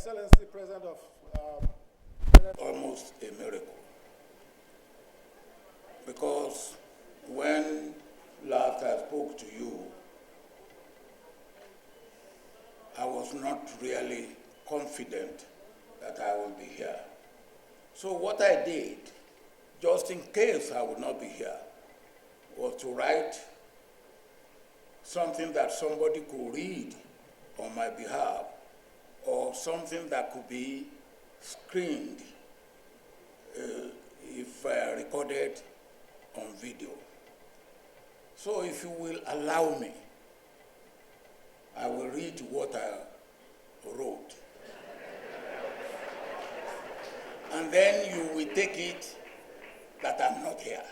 Excellency, President of... Almost a miracle. Because when last I spoke to you, I was not really confident that I would be here. So what I did, just in case I would not be here, was to write something that somebody could read on my behalf, or something that could be screened if recorded on video. So if you will allow me, I will read what I wrote. And then you will take it that I'm not here.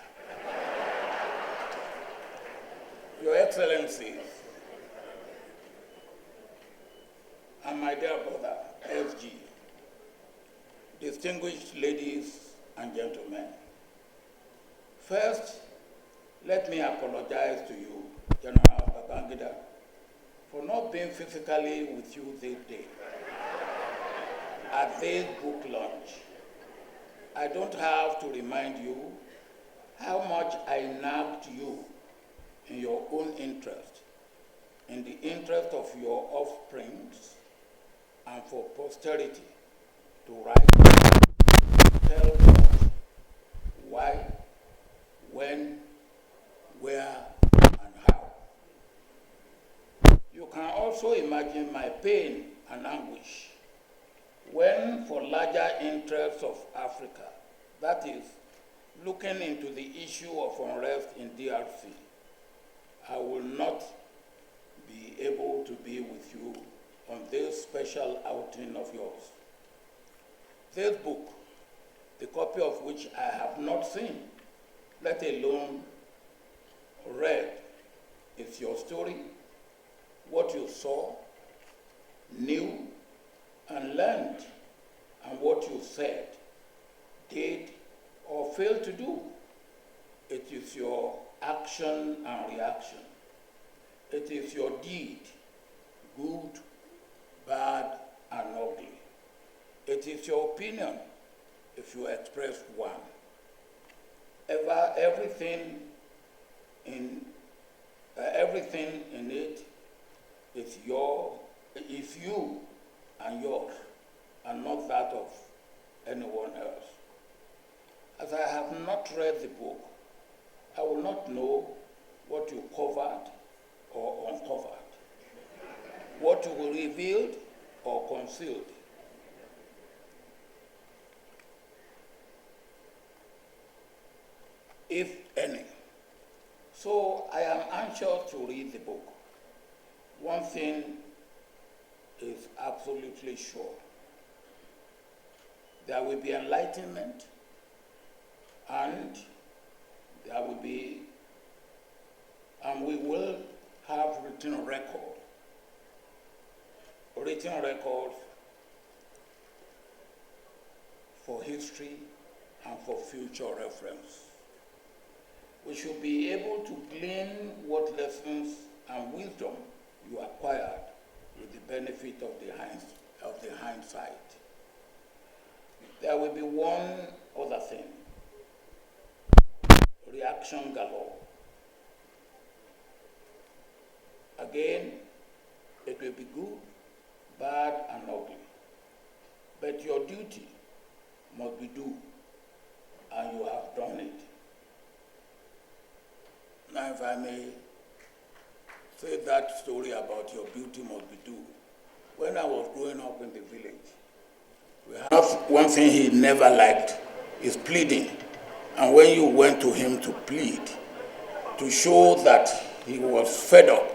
Your Excellencies, and my dear brother, SG, distinguished ladies and gentlemen, first, let me apologize to you, General Babangida, for not being physically with you this day at this book launch. I don't have to remind you how much I nagged you in your own interest, in the interest of your offsprings, and for posterity to write, tell us why, when, where, and how. You can also imagine my pain and anguish when, for larger interests of Africa, that is, looking into the issue of unrest in DRC, I will not be able to be with you on this special outing of yours. This book, the copy of which I have not seen, let alone read, is your story, what you saw, knew, and learned, and what you said, did, or failed to do. It is your action and reaction. It is your deed, good, bad, and ugly. It is your opinion, if you express one. Everything in it is you and yours, and not that of anyone else. As I have not read the book, I will not know what you covered or uncovered, what you revealed or concealed. If any. So I am anxious to read the book. One thing is absolutely sure. There will be enlightenment, and we will have written records for history and for future reference. We should be able to glean what lessons and wisdom you acquired with the benefit of the hindsight. There will be one other thing, reaction galore. Again, it will be good, bad, and ugly. But your duty must be due, and you have done it. Now, if I may say that story about your beauty must be due. When I was growing up in the village, we have one thing he never liked is pleading. And when you went to him to plead, to show that he was fed up,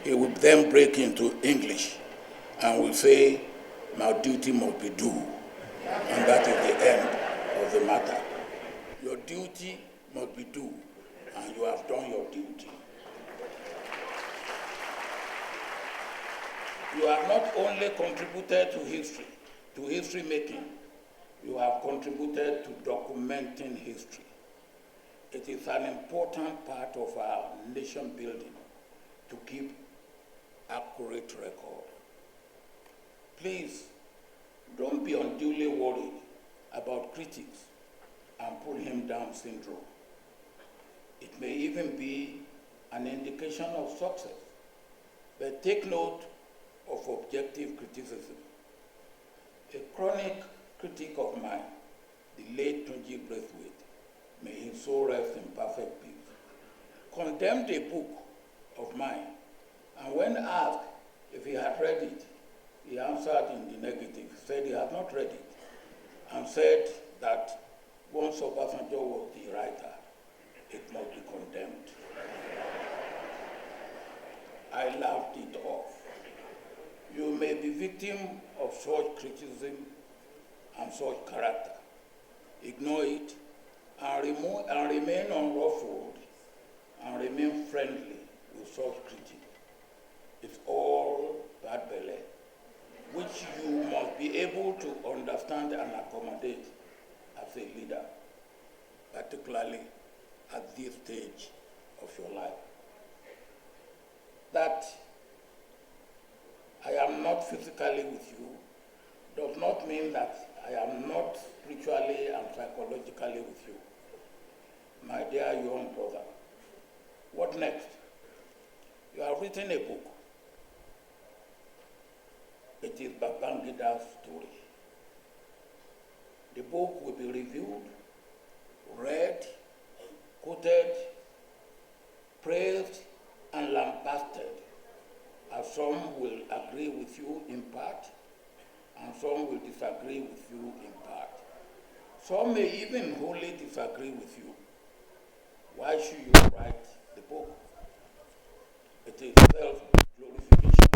he would then break into English and would say, my duty must be due. And that is the end of the matter. Your duty must be due, and you have done your duty. You have not only contributed to history making, you have contributed to documenting history. It is an important part of our nation building to keep accurate record. Please Don't be unduly worried about critics and pull him down syndrome. It may even be an indication of success. But take note of objective criticism. A chronic critic of mine, the late Tunji Braithwaite, may his soul rest in perfect peace, condemned a book of mine, and when asked if he had read it, he answered in the negative. He said he had not read it, and said that once Obasanjo was the writer, it must be condemned. I laughed it off. You may be victim of such criticism and such character. Ignore it and remain unruffled and remain friendly with such critics. It's all bad belly, which you must be able to understand and accommodate as a leader, particularly at this stage of your life. That I am not physically with you does not mean that I am not spiritually and psychologically with you. My dear young brother, what next? You have written a book. It is Babangida's story. The book will be reviewed, read, quoted, praised, and lambasted, as some will agree with you in part, and some will disagree with you in part. Some may even wholly disagree with you. Why should you write the book? It is self-glorification.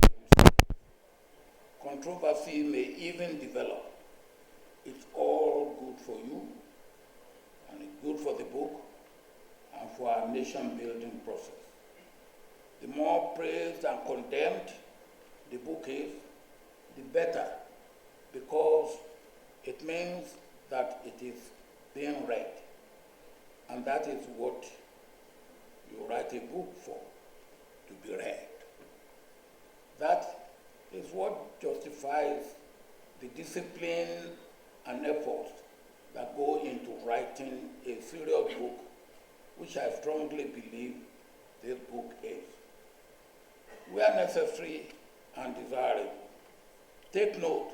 Controversy may even develop. It's all good for you, and it's good for the book, and for our nation-building process. The more praised and condemned the book is, the better, because it means that it is being read. And that is what you write a book for, to be read. That is what justifies the discipline and effort that go into writing a serious book, which I strongly believe this book is. Where necessary and desirable, take note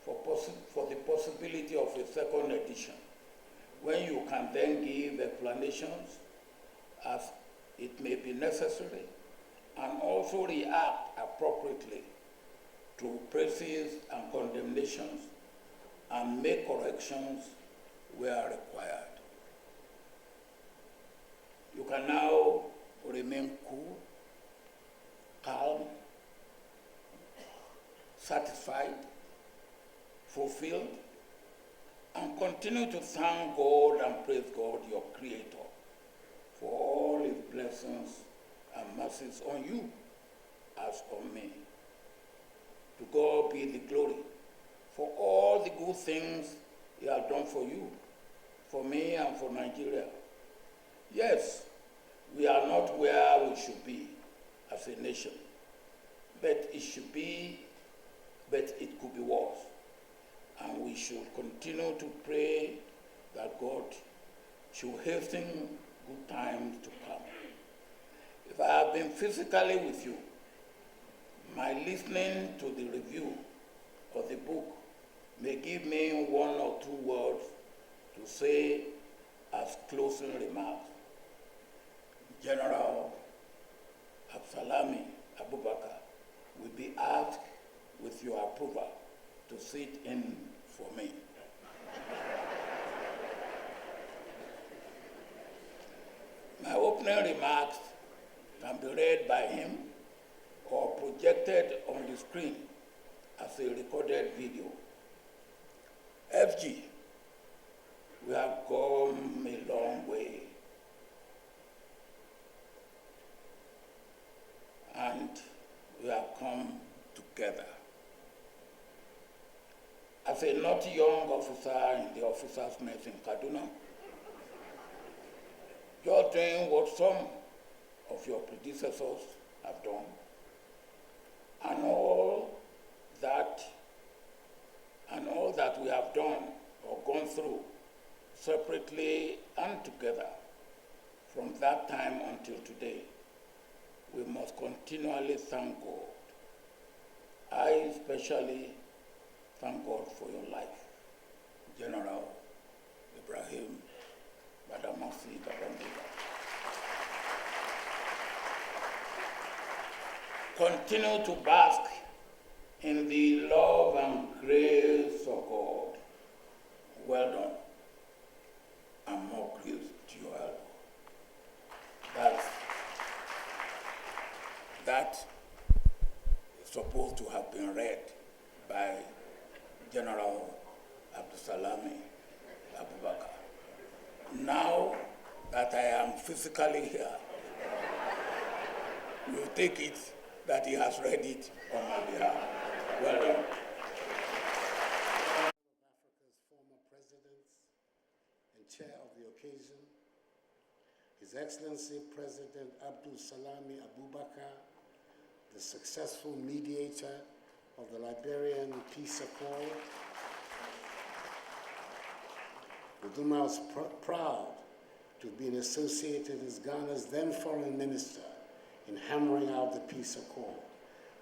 for the possibility of a second edition, when you can then give explanations as it may be necessary, and also react appropriately to praises and condemnations, and make corrections where required. You can now remain cool, calm, satisfied, fulfilled, and continue to thank God and praise God, your Creator, for all His blessings and mercies on you as on me. To God be the glory for all the good things He has done for you, for me, and for Nigeria. Yes, we are not where we should be as a nation, but it could be worse. And we should continue to pray that God should hasten good times to come. If I have been physically with you, my listening to the review of the book may give me one or two words to say as closing remarks. General Absalami Abubakar will be asked, with your approval, to sit in for me. My opening remarks can be read by him or projected on the screen as a recorded video. FG, we have come a long way, and we have come together. As a not young officer in the officers' mess in Kaduna, you're doing what some of your predecessors have done, and all separately and together, from that time until today, we must continually thank God. I especially thank God for your life, General Ibrahim Babangida. Continue to bask in the love and grace of God. Well done, and more grace to your elbow. That is supposed to have been read by General Abdulsalami Abubakar. Now that I am physically here, you take it that he has read it on my behalf. Well done. Africa's former presidents and chair of the occasion, His Excellency President Abdulsalami Abubakar, the successful mediator of the Liberian Peace Accord, with whom I was proud to have been associated as Ghana's then foreign minister in hammering out the peace accord,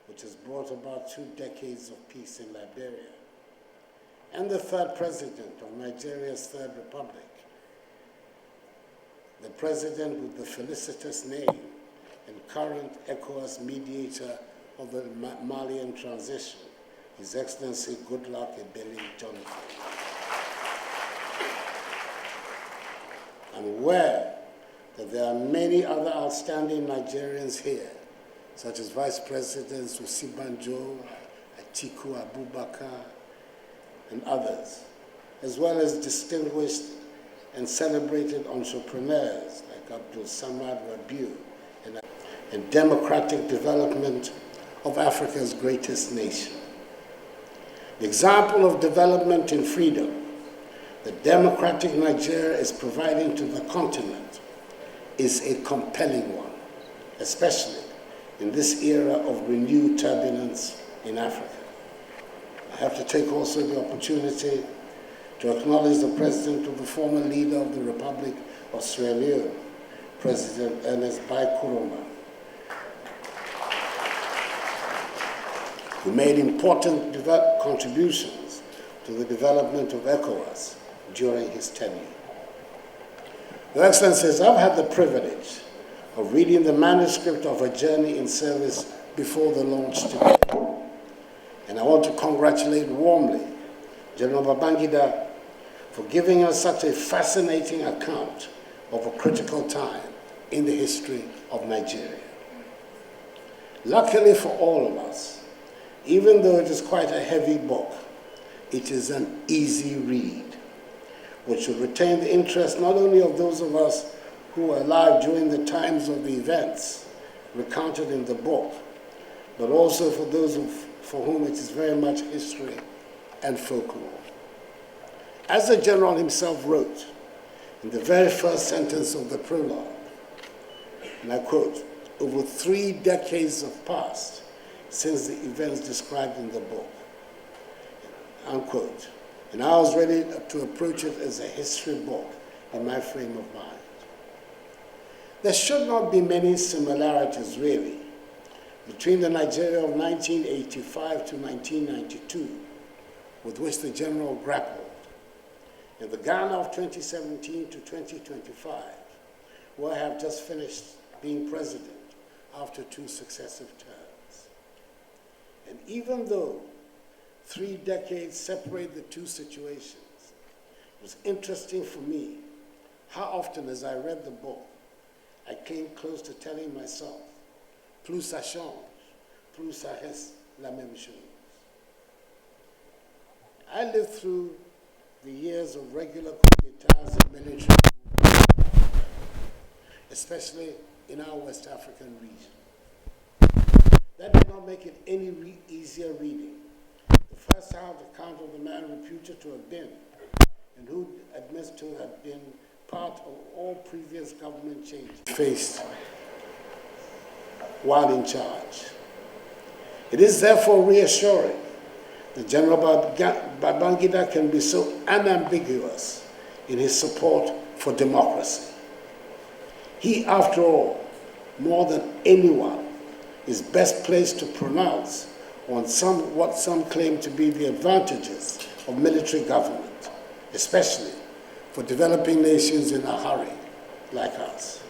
which has brought about 2 decades of peace in Liberia, and the third president of Nigeria's Third Republic, the president with the felicitous name and current ECOWAS mediator of the Malian transition, His Excellency Goodluck Ebele Jonathan. I'm aware that there are many other outstanding Nigerians here, such as Vice Presidents Osibanjo, Atiku Abubakar, and others, as well as distinguished and celebrated entrepreneurs like Abdul Samad Rabiu and democratic development of Africa's greatest nation. The example of development and freedom that democratic Nigeria is providing to the continent is a compelling one, especially in this era of renewed turbulence in Africa. I have to take also the opportunity to acknowledge the president of the former leader of the Republic of Sierra Leone, President Ernest Bai Koroma, who made important contributions to the development of ECOWAS during his tenure. Your Excellencies, I've had the privilege of reading the manuscript of A Journey in Service before the launch today. And I want to congratulate warmly General Babangida for giving us such a fascinating account of a critical time in the history of Nigeria. Luckily for all of us, even though it is quite a heavy book, it is an easy read, which will retain the interest not only of those of us who were alive during the times of the events recounted in the book, but also for those for whom it is very much history and folklore. As the general himself wrote in the very first sentence of the prologue, and I quote, "Over 3 decades have passed since the events described in the book," unquote. And I was ready to approach it as a history book in my frame of mind. There should not be many similarities, really, between the Nigeria of 1985 to 1992, with which the general grappled, and the Ghana of 2017 to 2025, where I have just finished being president after 2 successive terms. And even though 3 decades separate the 2 situations, it was interesting for me how often as I read the book, I came close to telling myself, plus ça change, plus ça reste la même chose. I lived through the years of regular coup d'etats and military coups, especially in our West African region. That did not make it any easier reading. The first-hand account of the man reputed to have been, and who admits to have been, part of all previous government changes faced while in charge. It is therefore reassuring that General Babangida can be so unambiguous in his support for democracy. He, after all, more than anyone, is best placed to pronounce on what some claim to be the advantages of military government, especially for developing nations in a hurry like us.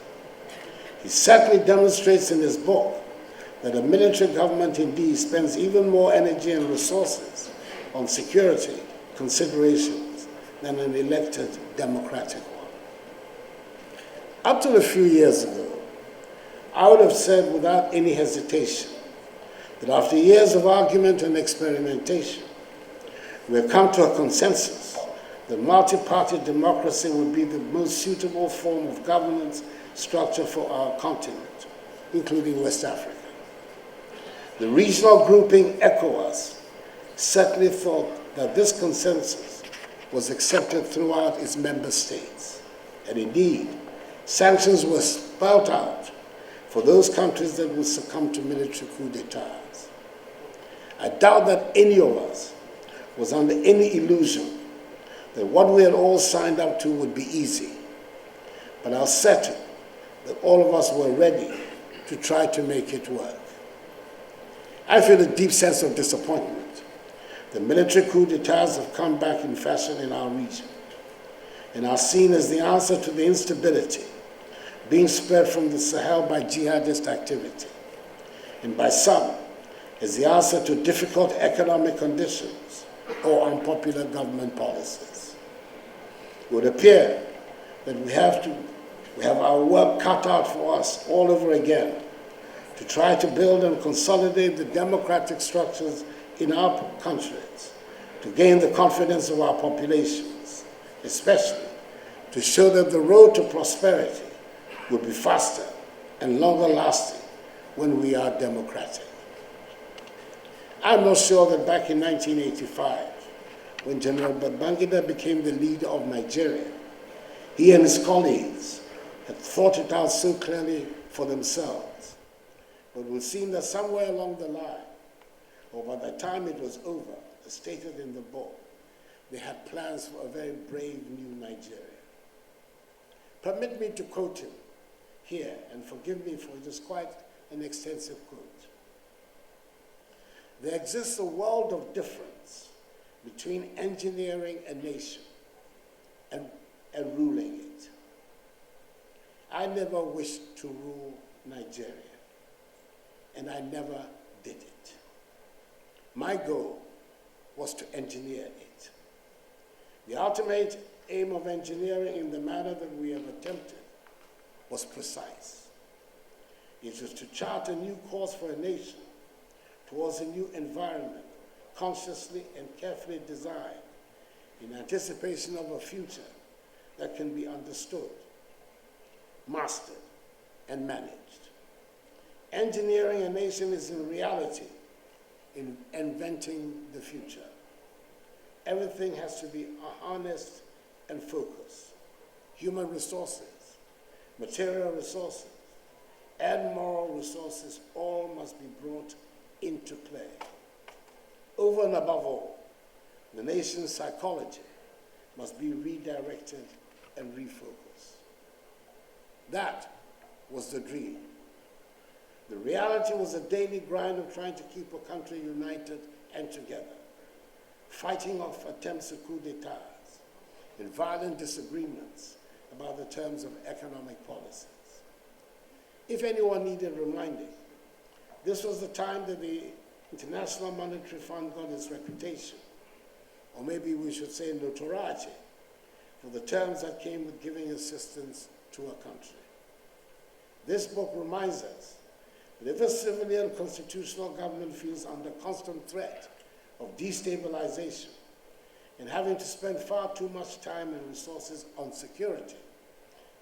He certainly demonstrates in his book that a military government indeed spends even more energy and resources on security considerations than an elected democratic one. Up till a few years ago, I would have said without any hesitation that after years of argument and experimentation, we have come to a consensus that multi-party democracy would be the most suitable form of governance structure for our continent, including West Africa. The regional grouping ECOWAS certainly thought that this consensus was accepted throughout its member states. And indeed, sanctions were spelled out for those countries that would succumb to military coups d'etats. I doubt that any of us was under any illusion that what we had all signed up to would be easy. But I was certain that all of us were ready to try to make it work. I feel a deep sense of disappointment. The military coups d'etats have come back in fashion in our region and are seen as the answer to the instability being spread from the Sahel by jihadist activity, and by some as the answer to difficult economic conditions or unpopular government policies. It would appear that we have our work cut out for us all over again to try to build and consolidate the democratic structures in our countries, to gain the confidence of our populations, especially to show that the road to prosperity will be faster and longer lasting when we are democratic. I'm not sure that back in 1985, when General Babangida became the leader of Nigeria, he and his colleagues had thought it out so clearly for themselves. But it would seem that somewhere along the line, or by the time it was over, as stated in the book, they had plans for a very brave new Nigeria. Permit me to quote him here, and forgive me for it is quite an extensive quote. There exists a world of difference between engineering a nation and ruling it. I never wished to rule Nigeria, and I never did it. My goal was to engineer it. The ultimate aim of engineering in the manner that we have attempted was precise. It was to chart a new course for a nation towards a new environment, consciously and carefully designed in anticipation of a future that can be understood, mastered, and managed. Engineering a nation is in reality in inventing the future. Everything has to be harnessed and focused. Human resources, material resources, and moral resources all must be brought into play. Over and above all, the nation's psychology must be redirected and refocused. That was the dream. The reality was a daily grind of trying to keep a country united and together, fighting off attempts at coups d'etats and violent disagreements about the terms of economic policies. If anyone needed reminding, this was the time that the International Monetary Fund got its reputation, or maybe we should say notoriety, for the terms that came with giving assistance to a country. This book reminds us that if a civilian constitutional government feels under constant threat of destabilization and having to spend far too much time and resources on security,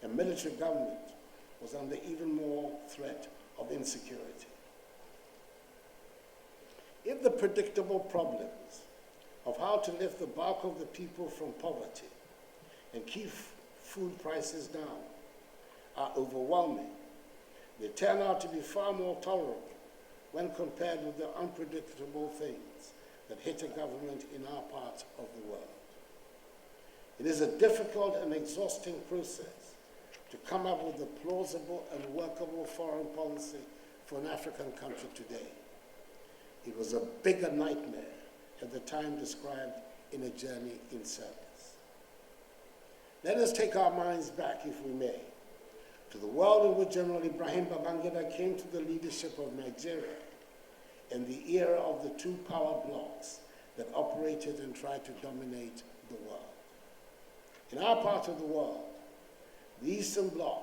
a military government was under even more threat of insecurity. If the predictable problems of how to lift the bulk of the people from poverty and keep food prices down are overwhelming, they turn out to be far more tolerable when compared with the unpredictable things that hit a government in our part of the world. It is a difficult and exhausting process to come up with a plausible and workable foreign policy for an African country today. It was a bigger nightmare at the time described in A Journey in Service. Let us take our minds back, if we may, to the world in which General Ibrahim Babangida came to the leadership of Nigeria in the era of the two power blocs that operated and tried to dominate the world. In our part of the world, the Eastern Bloc,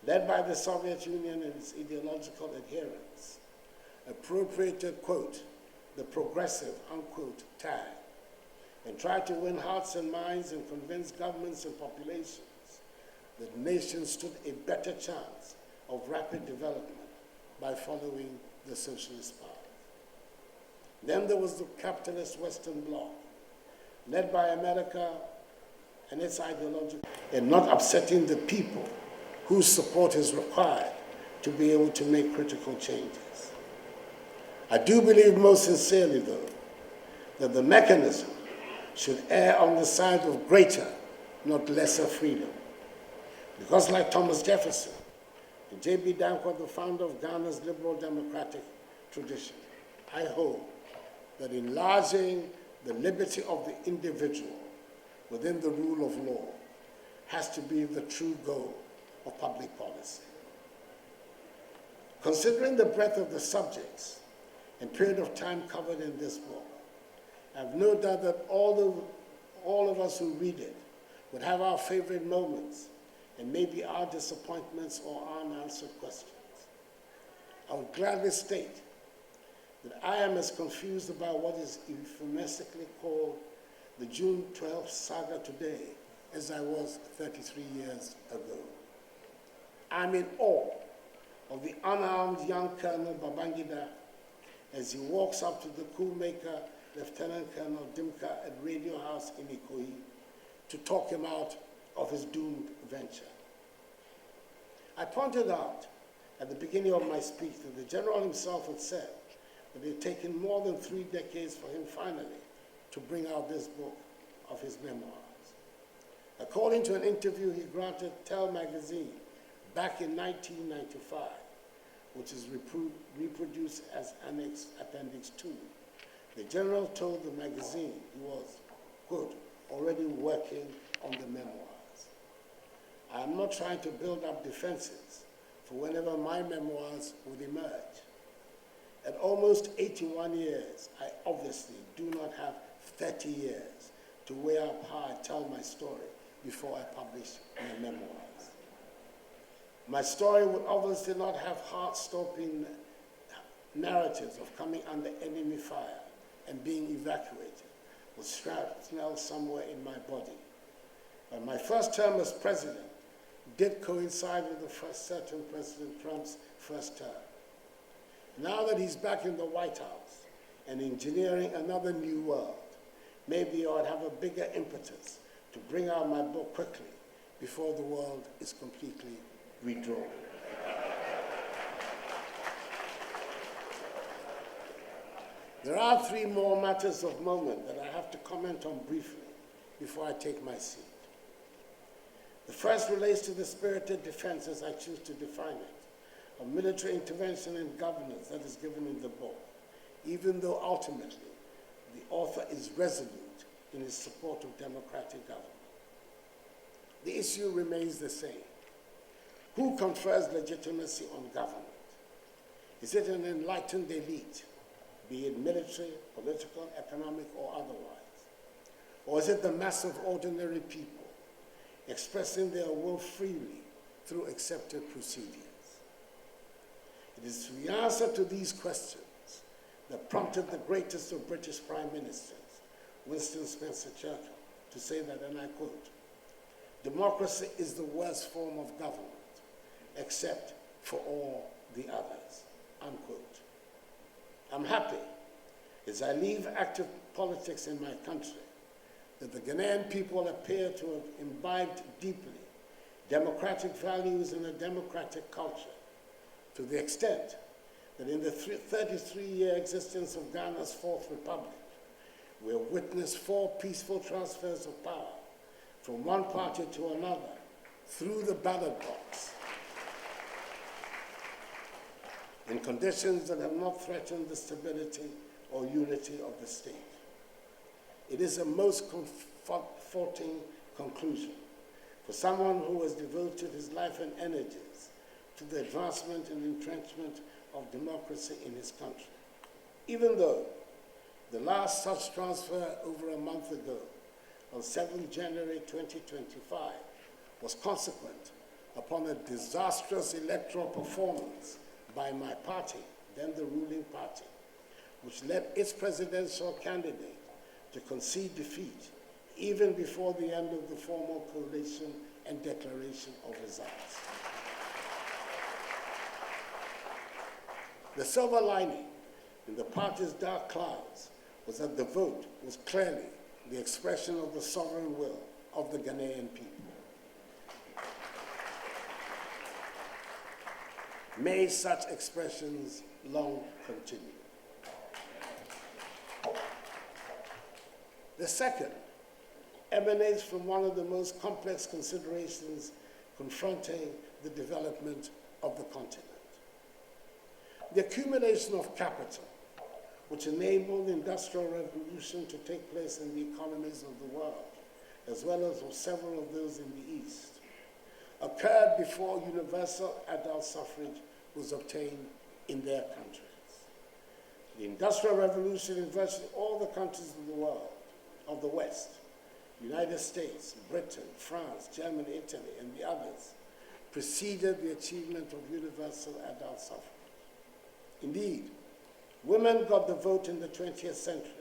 led by the Soviet Union and its ideological adherents, appropriated, quote, the progressive, unquote, tag, and tried to win hearts and minds and convince governments and populations that nations stood a better chance of rapid development by following the socialist path. Then there was the capitalist Western Bloc, led by America and its ideology, and not upsetting the people whose support is required to be able to make critical changes. I do believe most sincerely, though, that the mechanism should err on the side of greater, not lesser freedom. Because like Thomas Jefferson and J.B. Danquah, the founder of Ghana's liberal democratic tradition, I hold that enlarging the liberty of the individual within the rule of law has to be the true goal of public policy. Considering the breadth of the subjects and period of time covered in this book, I have no doubt that all of us who read it would have our favorite moments and maybe our disappointments or unanswered questions. I would gladly state that I am as confused about what is euphemistically called the June 12th saga today as I was 33 years ago. I'm in awe of the unarmed young Colonel Babangida as he walks up to the coup maker, Lieutenant Colonel Dimka, at Radio House in Ikoyi to talk him out of his doomed venture. I pointed out at the beginning of my speech that the general himself had said that it had taken more than 3 decades for him finally to bring out this book of his memoirs. According to an interview he granted Tell magazine back in 1995, which is reproduced as Appendix 2, the general told the magazine he was, quote, already working on the memoirs. I am not trying to build up defenses for whenever my memoirs would emerge. At almost 81 years, I obviously do not have 30 years to weigh up how I tell my story before I publish my memoirs. My story would obviously not have heart-stopping narratives of coming under enemy fire and being evacuated with shrapnel somewhere in my body. But my first term as president did coincide with the first certain President Trump's first term. Now that he's back in the White House and engineering another new world, maybe I'd have a bigger impetus to bring out my book quickly before the world is completely redrawn. There are 3 more matters of moment that I have to comment on briefly before I take my seat. The first relates to the spirited defense, as I choose to define it, of military intervention and governance that is given in the book, even though ultimately the author is resolute in his support of democratic government. The issue remains the same. Who confers legitimacy on government? Is it an enlightened elite, be it military, political, economic, or otherwise? Or is it the mass of ordinary people expressing their will freely through accepted procedures? It is the answer to these questions that prompted the greatest of British prime ministers, Winston Spencer Churchill, to say that, and I quote, "Democracy is the worst form of government, except for all the others," unquote. I'm happy, as I leave active politics in my country, that the Ghanaian people appear to have imbibed deeply democratic values and a democratic culture, to the extent that in the 33-year existence of Ghana's Fourth Republic, we have witnessed 4 peaceful transfers of power from one party to another through the ballot box in conditions that have not threatened the stability or unity of the state. It is a most comforting conclusion for someone who has devoted his life and energies to the advancement and entrenchment of democracy in his country. Even though the last such transfer over a month ago, on 7th January 2025, was consequent upon a disastrous electoral performance by my party, then the ruling party, which led its presidential candidate to concede defeat even before the end of the formal collation and declaration of results. The silver lining in the party's dark clouds was that the vote was clearly the expression of the sovereign will of the Ghanaian people. May such expressions long continue. The second emanates from one of the most complex considerations confronting the development of the continent. The accumulation of capital, which enabled the Industrial Revolution to take place in the economies of the world, as well as of several of those in the East, occurred before universal adult suffrage was obtained in their countries. The Industrial Revolution in virtually all the countries of the world, of the West, United States, Britain, France, Germany, Italy, and the others, preceded the achievement of universal adult suffrage. Indeed, women got the vote in the 20th century,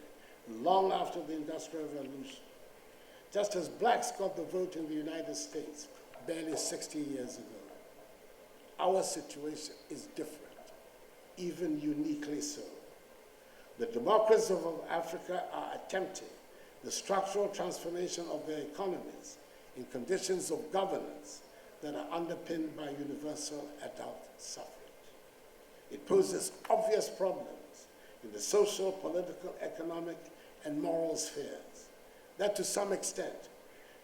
long after the Industrial Revolution, just as blacks got the vote in the United States barely 60 years ago. Our situation is different, even uniquely so. The democracies of Africa are attempting the structural transformation of their economies in conditions of governance that are underpinned by universal adult suffrage. It poses obvious problems in the social, political, economic, and moral spheres that to some extent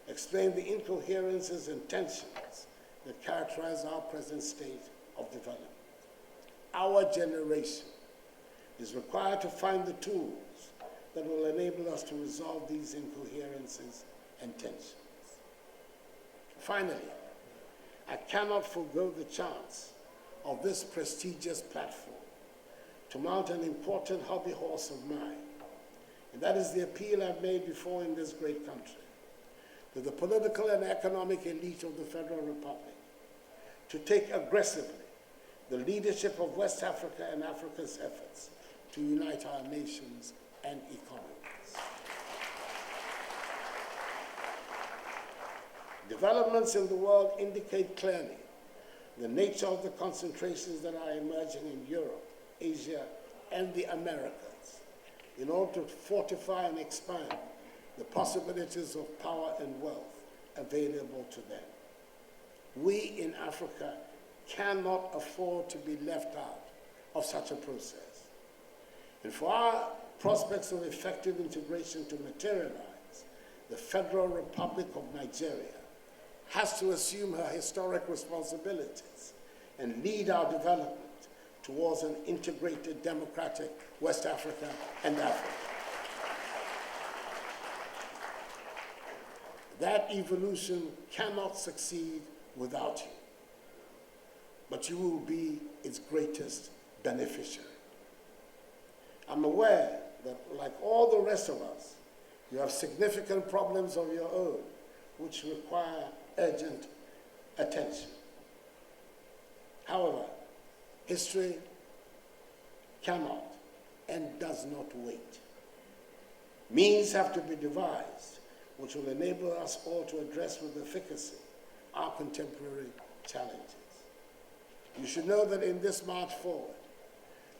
explain the incoherences and tensions that characterize our present state of development. Our generation is required to find the tools that will enable us to resolve these incoherences and tensions. Finally, I cannot forego the chance of this prestigious platform to mount an important hobby horse of mine, and that is the appeal I've made before in this great country to the political and economic elite of the Federal Republic to take aggressively the leadership of West Africa and Africa's efforts to unite our nations and economies. Developments in the world indicate clearly the nature of the concentrations that are emerging in Europe, Asia, and the Americas in order to fortify and expand the possibilities of power and wealth available to them. We in Africa cannot afford to be left out of such a process. And for our prospects of effective integration to materialize, the Federal Republic of Nigeria has to assume her historic responsibilities and lead our development towards an integrated, democratic West Africa and Africa. That evolution cannot succeed without you, but you will be its greatest beneficiary. I'm aware that, like all the rest of us, you have significant problems of your own which require urgent attention. However, history cannot and does not wait. Means have to be devised which will enable us all to address with efficacy our contemporary challenges. You should know that in this march forward,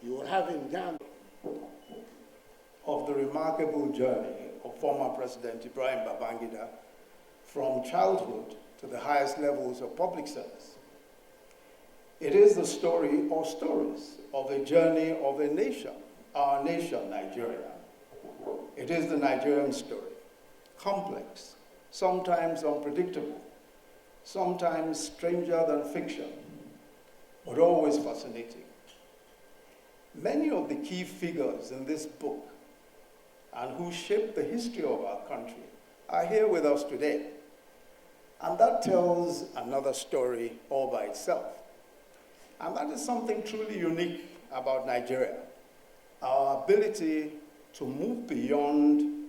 you will have in Ghana of the remarkable journey of former President Ibrahim Babangida from childhood to the highest levels of public service. It is the story or stories of a journey of a nation, our nation, Nigeria. It is the Nigerian story, complex, sometimes unpredictable, sometimes stranger than fiction, but always fascinating. Many of the key figures in this book and who shaped the history of our country are here with us today. And that tells another story all by itself. And that is something truly unique about Nigeria, our ability to move beyond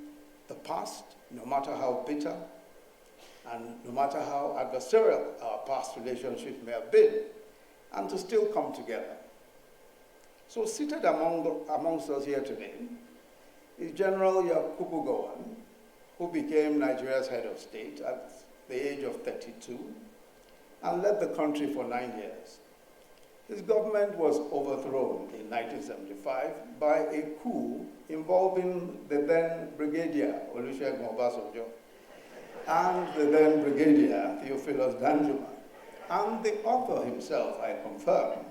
the past, no matter how bitter, and no matter how adversarial our past relationship may have been, and to still come together. So seated amongst us here today is General Yakubu Gowon, who became Nigeria's head of state at the age of 32 and led the country for 9 years. His government was overthrown in 1975 by a coup involving the then Brigadier Olusegun Obasanjo and the then Brigadier Theophilus Danjuma, and the author himself, I confirm,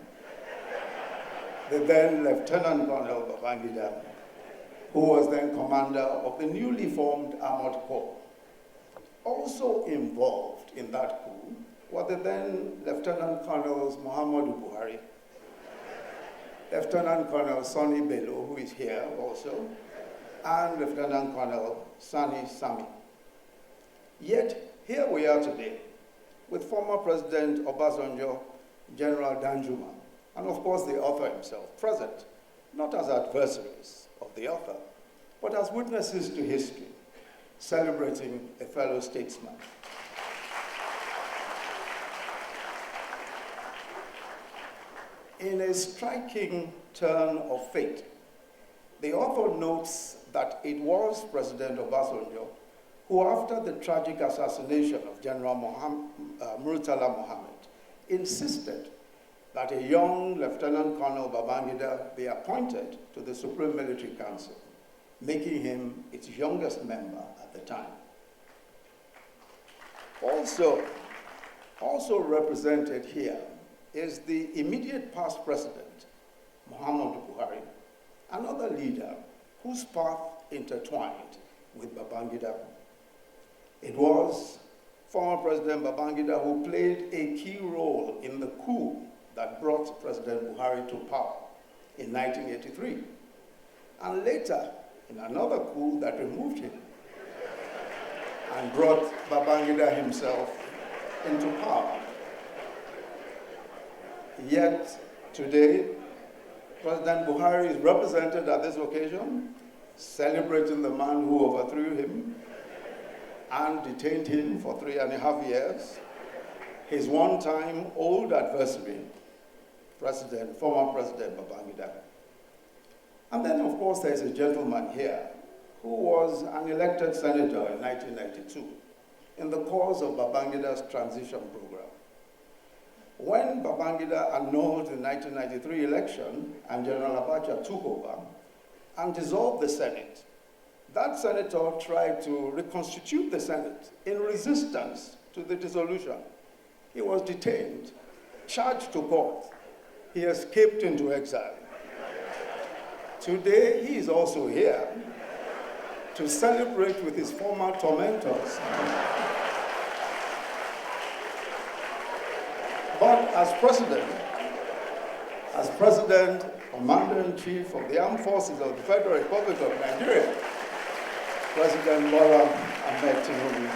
the then Lieutenant Colonel Babangida, who was then commander of the newly formed Armored Corps. Also involved in that coup were the then Lieutenant Colonels Muhammadu Buhari, Lieutenant Colonel Sonny Bello, who is here also, and Lieutenant Colonel Sani Sami. Yet, here we are today with former President Obasanjo, General Danjuma, and of course the author himself present, not as adversaries of the author, but as witnesses to history, celebrating a fellow statesman. In a striking turn of fate, the author notes that it was President Obasanjo who, after the tragic assassination of General Murtala Mohammed, insisted that a young Lieutenant Colonel Babangida be appointed to the Supreme Military Council, making him its youngest member at the time. Also represented here is the immediate past president, Muhammadu Buhari, another leader whose path intertwined with Babangida. It was former President Babangida who played a key role in the coup that brought President Buhari to power in 1983, and later in another coup that removed him and brought Babangida himself into power. Yet today, President Buhari is represented at this occasion, celebrating the man who overthrew him and detained him for 3.5 years, his one-time old adversary, former President Babangida. And then, of course, there's a gentleman here who was an elected senator in 1992 in the course of Babangida's transition program. When Babangida annulled the 1993 election and General Abacha took over and dissolved the Senate, that senator tried to reconstitute the Senate in resistance to the dissolution. He was detained, charged to court. He escaped into exile. Today, he is also here to celebrate with his former tormentors. But as President, Commander-in-Chief of the Armed Forces of the Federal Republic of Nigeria, President Bola Ahmed Tinubu.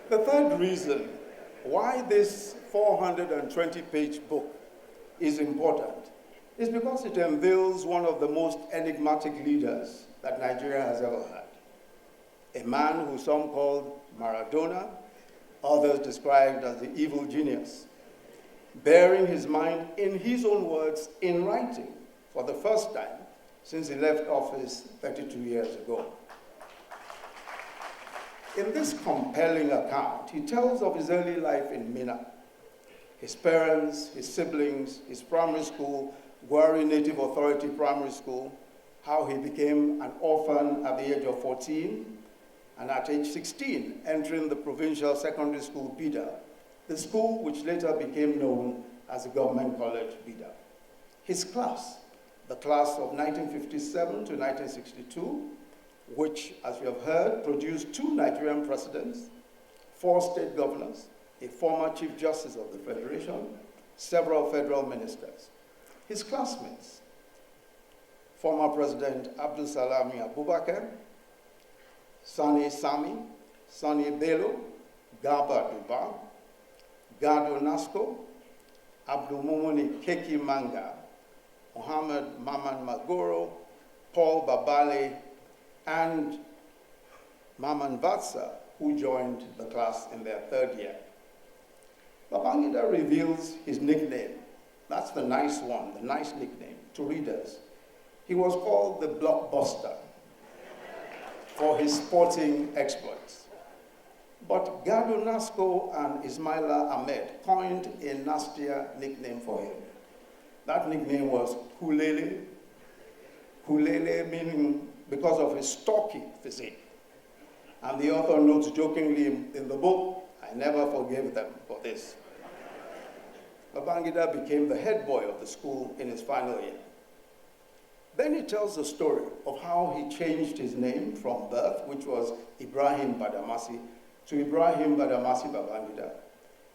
The third reason why this 420-page book is important is because it unveils one of the most enigmatic leaders that Nigeria has ever had. A man who some called Maradona, others described as the evil genius, bearing his mind, in his own words, in writing for the first time since he left office 32 years ago. In this compelling account, he tells of his early life in Minna, his parents, his siblings, his primary school, Gwari Native Authority Primary School, how he became an orphan at the age of 14, and at age 16, entering the provincial secondary school, Bida, the school which later became known as the Government College, Bida. His class, the class of 1957 to 1962, which, as you have heard, produced 2 Nigerian presidents, 4 state governors, a former Chief Justice of the Federation, several federal ministers. His classmates, former President Abdul Salami Abubakar, Sani Sami, Sani Bello, Garba Duba, Gado Nasco, Abdul Mumuni Keki Manga, Muhammad Maman Magoro, Paul Babale, and Maman Vatsa, who joined the class in their 3rd year. Babangida reveals his nickname. That's the nice one, the nice nickname, to readers. He was called the Blockbuster for his sporting exploits. But Gado Nasco and Ismaila Ahmed coined a nastier nickname for him. That nickname was Kulele. Kulele meaning because of his stocky physique. And the author notes jokingly in the book, I never forgave them for this. Babangida became the head boy of the school in his final year. Then he tells the story of how he changed his name from birth, which was Ibrahim Badamasi, to Ibrahim Badamasi Babangida.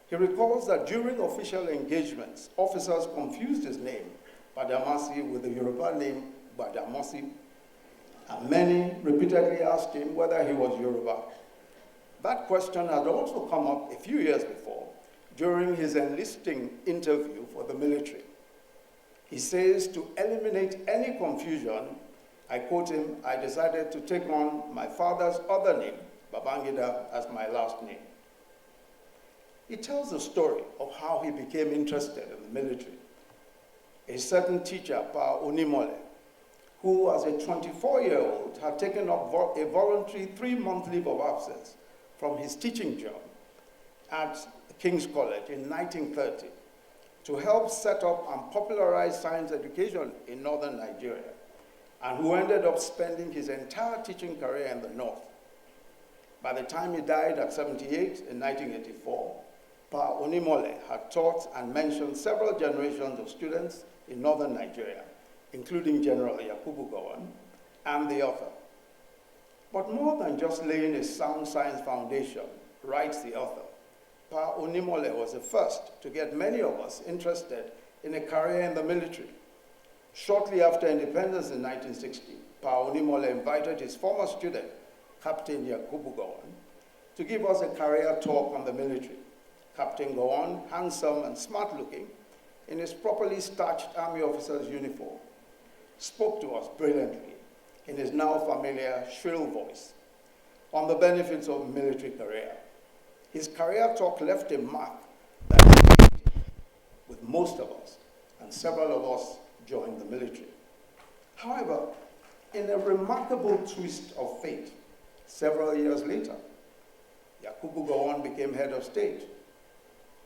He recalls that during official engagements, officers confused his name, Badamasi, with the Yoruba name Badamasi, and many repeatedly asked him whether he was Yoruba. That question had also come up a few years before during his enlisting interview for the military. He says, to eliminate any confusion, I quote him, I decided to take on my father's other name, Babangida, as my last name. He tells the story of how he became interested in the military. A certain teacher, Pa Onimole, who as a 24-year-old had taken up a voluntary 3-month leave of absence from his teaching job at King's College in 1930 to help set up and popularize science education in northern Nigeria, and who ended up spending his entire teaching career in the north. By the time he died at 78 in 1984, Pa Onimole had taught and mentioned several generations of students in northern Nigeria, including General Yakubu Gowon and the author. But more than just laying a sound science foundation, writes the author, Pa Onimole was the first to get many of us interested in a career in the military. Shortly after independence in 1960, Pa Onimole invited his former student, Captain Yakubu Gowon, to give us a career talk on the military. Captain Gowon, handsome and smart-looking, in his properly starched army officer's uniform, spoke to us brilliantly in his now familiar shrill voice on the benefits of a military career. His career talk left a mark that stayed with most of us, and several of us joined the military. However, in a remarkable twist of fate, several years later, Yakubu Gowon became head of state.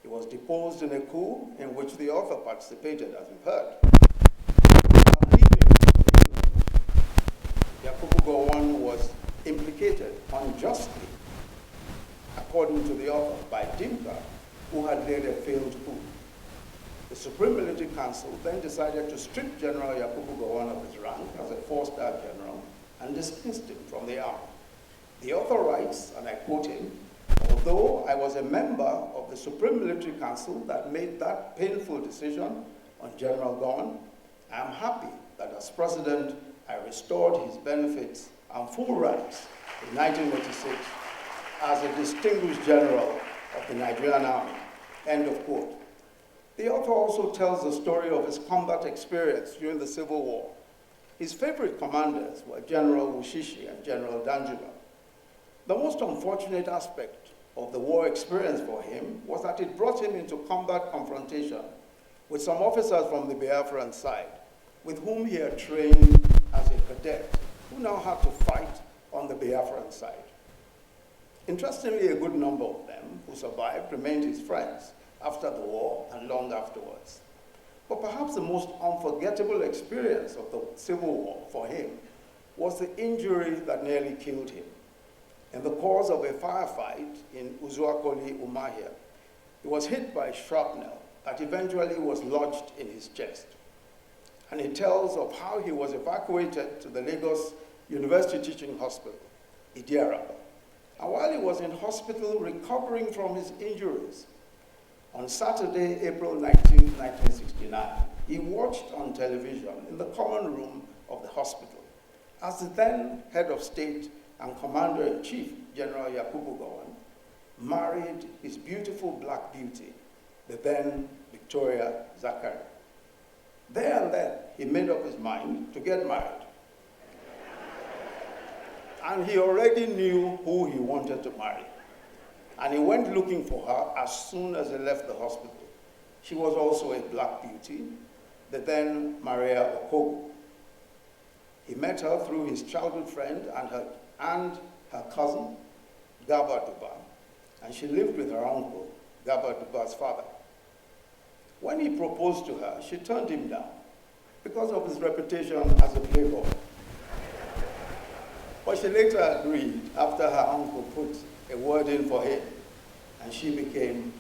He was deposed in a coup in which the author participated, as we've heard. Yakubu Gowon was implicated unjustly, according to the author, by Dimka, who had led a failed coup. The Supreme Military Council then decided to strip General Yakubu Gowon of his rank as a 4-star general and dismissed him from the army. The author writes, and I quote him, although I was a member of the Supreme Military Council that made that painful decision on General Gowon, I am happy that as president, I restored his benefits and full rights in 1986 as a distinguished general of the Nigerian Army, end of quote. The author also tells the story of his combat experience during the Civil War. His favorite commanders were General Wushishi and General Danjuma. The most unfortunate aspect of the war experience for him was that it brought him into combat confrontation with some officers from the Biafran side, with whom he had trained as a cadet, who now had to fight on the Biafran side. Interestingly, a good number of them who survived remained his friends after the war and long afterwards. But perhaps the most unforgettable experience of the Civil War for him was the injury that nearly killed him. In the course of a firefight in Uzuakoli, Umahia, he was hit by shrapnel that eventually was lodged in his chest. And he tells of how he was evacuated to the Lagos University Teaching Hospital, Idiaraba. And while he was in hospital recovering from his injuries, on Saturday, April 19, 1969, he watched on television in the common room of the hospital as the then head of state and commander-in-chief, General Yakubu Gowon, married his beautiful black beauty, the then Victoria Zachary. There and then, he made up his mind to get married. And he already knew who he wanted to marry. And he went looking for her as soon as he left the hospital. She was also a black beauty, the then Maria Okogo. He met her through his childhood friend and her cousin, Gaba Duba, and she lived with her uncle, Gaba Duba's father. When he proposed to her, she turned him down because of his reputation as a playboy. But she later agreed after her uncle put a word in for him, and she became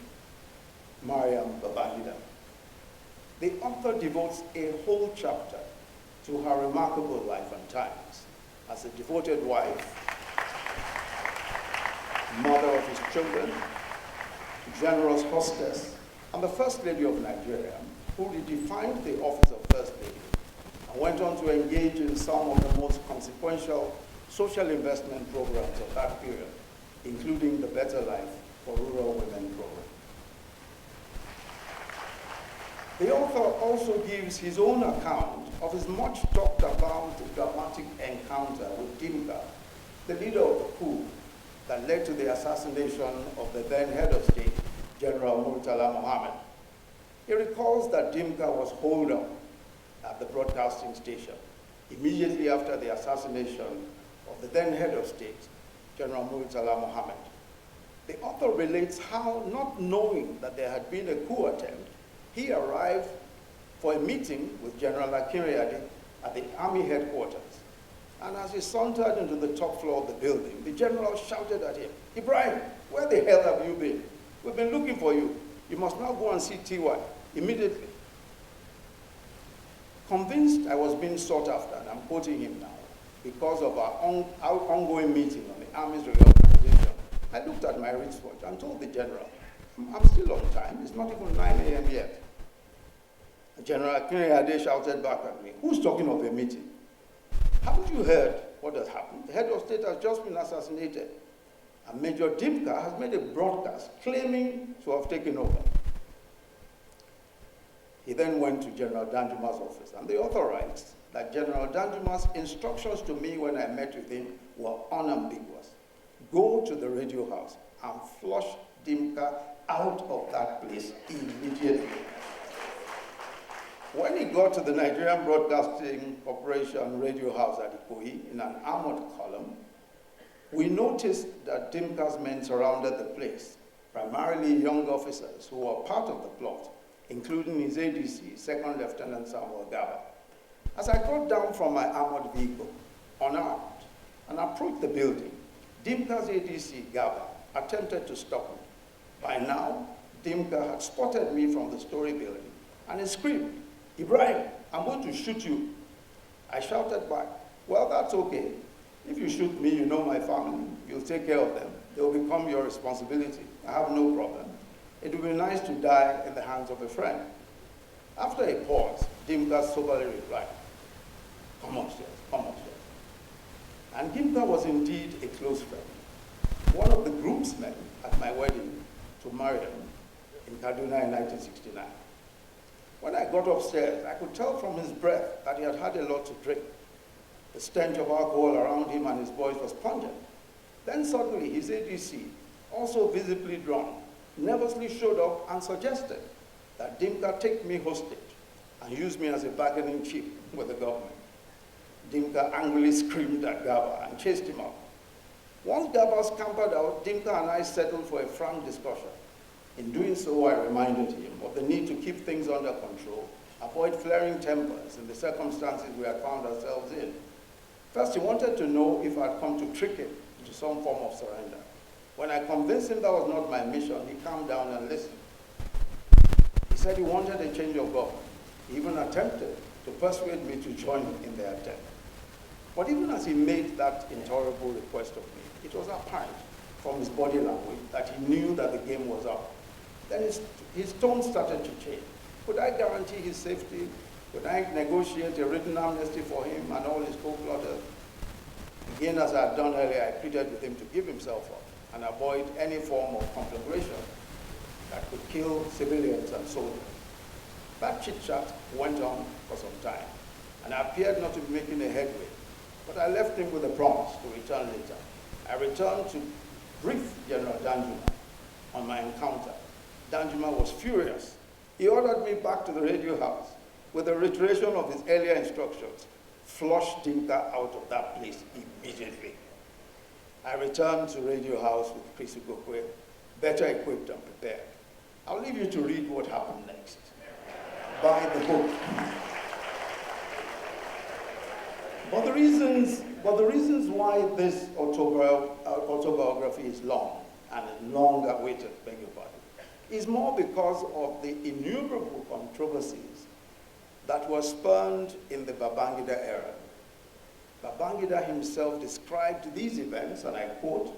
Mariam Babangida. The author devotes a whole chapter to her remarkable life and times as a devoted wife, mother of his children, generous hostess, and the First Lady of Nigeria, who redefined the office of First Lady and went on to engage in some of the most consequential social investment programs of that period, including the Better Life for Rural Women program. The author also gives his own account of his much talked about dramatic encounter with Dimka, the leader of the coup that led to the assassination of the then head of state, General Murtala Mohammed. He recalls that Dimka was holed up at the broadcasting station immediately after the assassination of the then head of state, General Murtala Mohammed. The author relates how, not knowing that there had been a coup attempt, he arrived for a meeting with General Akinriyade at the army headquarters. And as he sauntered into the top floor of the building, the general shouted at him, "Ibrahim, where the hell have you been? We've been looking for you. You must now go and see TY immediately." Convinced I was being sought after, and I'm quoting him now, because of our ongoing meeting on the Army's reorganization, I looked at my wristwatch and told the general, "I'm still on time. It's not even 9 a.m. yet." General Akinriyade shouted back at me, "Who's talking of a meeting? Haven't you heard what has happened? The head of state has just been assassinated, and Major Dimka has made a broadcast claiming to have taken over." He then went to General Danjuma's office, and the author writes that General Danjuma's instructions to me when I met with him were unambiguous. Go to the radio house and flush Dimka out of that place immediately. When he got to the Nigerian Broadcasting Corporation radio house at Ikoyi in an armored column, we noticed that Dimka's men surrounded the place, primarily young officers who were part of the plot, including his ADC, Second Lieutenant Samuel Gaba. As I got down from my armored vehicle, unarmed, and approached the building, Dimka's ADC, Gaba, attempted to stop me. By now, Dimka had spotted me from the story building, and he screamed, "Ibrahim, I'm going to shoot you." I shouted back, "Well, that's okay. If you shoot me, you know my family. You'll take care of them. They will become your responsibility. I have no problem. It would be nice to die in the hands of a friend." After a pause, Dimka soberly replied, "Come upstairs, come upstairs." And Dimka was indeed a close friend, one of the groomsmen at my wedding to Mariam in Kaduna in 1969. When I got upstairs, I could tell from his breath that he had had a lot to drink. The stench of alcohol around him and his voice was pungent. Then suddenly his ADC, also visibly drunk, nervously showed up and suggested that Dimka take me hostage and use me as a bargaining chip with the government. Dimka angrily screamed at Gaba and chased him out. Once Gaba scampered out, Dimka and I settled for a frank discussion. In doing so, I reminded him of the need to keep things under control, avoid flaring tempers in the circumstances we had found ourselves in. First, he wanted to know if I had come to trick him into some form of surrender. When I convinced him that was not my mission, he calmed down and listened. He said he wanted a change of government, He even attempted to persuade me to join in their attempt. But even as he made that intolerable request of me, it was apparent from his body language that he knew that the game was up. Then his tone started to change. Could I guarantee his safety? Could I negotiate a written amnesty for him and all his co-plotters? Again, as I had done earlier, I pleaded with him to give himself up and avoid any form of conflagration that could kill civilians and soldiers. That chit-chat went on for some time, and I appeared not to be making a headway, but I left him with a promise to return later. I returned to brief General Danjuma on my encounter. Danjuma was furious. He ordered me back to the radio house with a reiteration of his earlier instructions: flush Dinka out of that place immediately. I returned to Radio House with Chris Ugokwe, better equipped and prepared. I'll leave you to read what happened next. Buy the book. But the reasons why this autobiography is long, and long awaited, beg your pardon, is more because of the innumerable controversies that were spurned in the Babangida era. Babangida himself described these events, and I quote,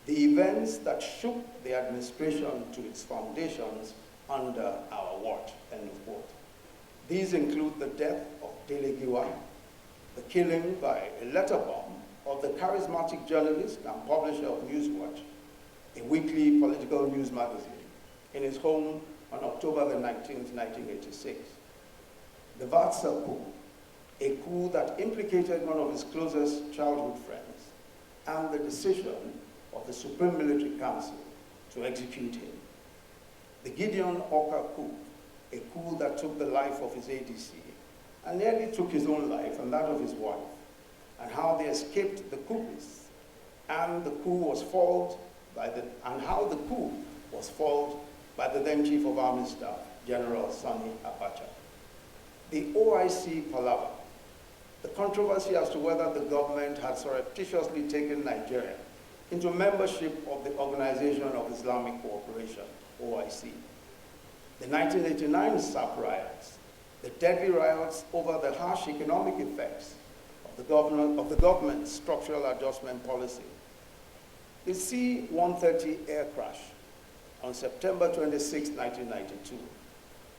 "the events that shook the administration to its foundations under our watch," end of quote. These include the death of Dele Giwa, the killing by a letter bomb of the charismatic journalist and publisher of Newswatch, a weekly political news magazine, in his home on October the 19th, 1986. The Vatsa coup, a coup that implicated one of his closest childhood friends, and the decision of the Supreme Military Council to execute him. The Gideon Oka coup, a coup that took the life of his ADC and nearly took his own life and that of his wife, and how they escaped the coupists, and how the coup was foiled by the then Chief of Army Staff, General Sani Abacha. The OIC palaver, the controversy as to whether the government had surreptitiously taken Nigeria into membership of the Organization of Islamic Cooperation, OIC. The 1989 SAP riots, the deadly riots over the harsh economic effects of the government's structural adjustment policy. The C-130 air crash on September 26, 1992.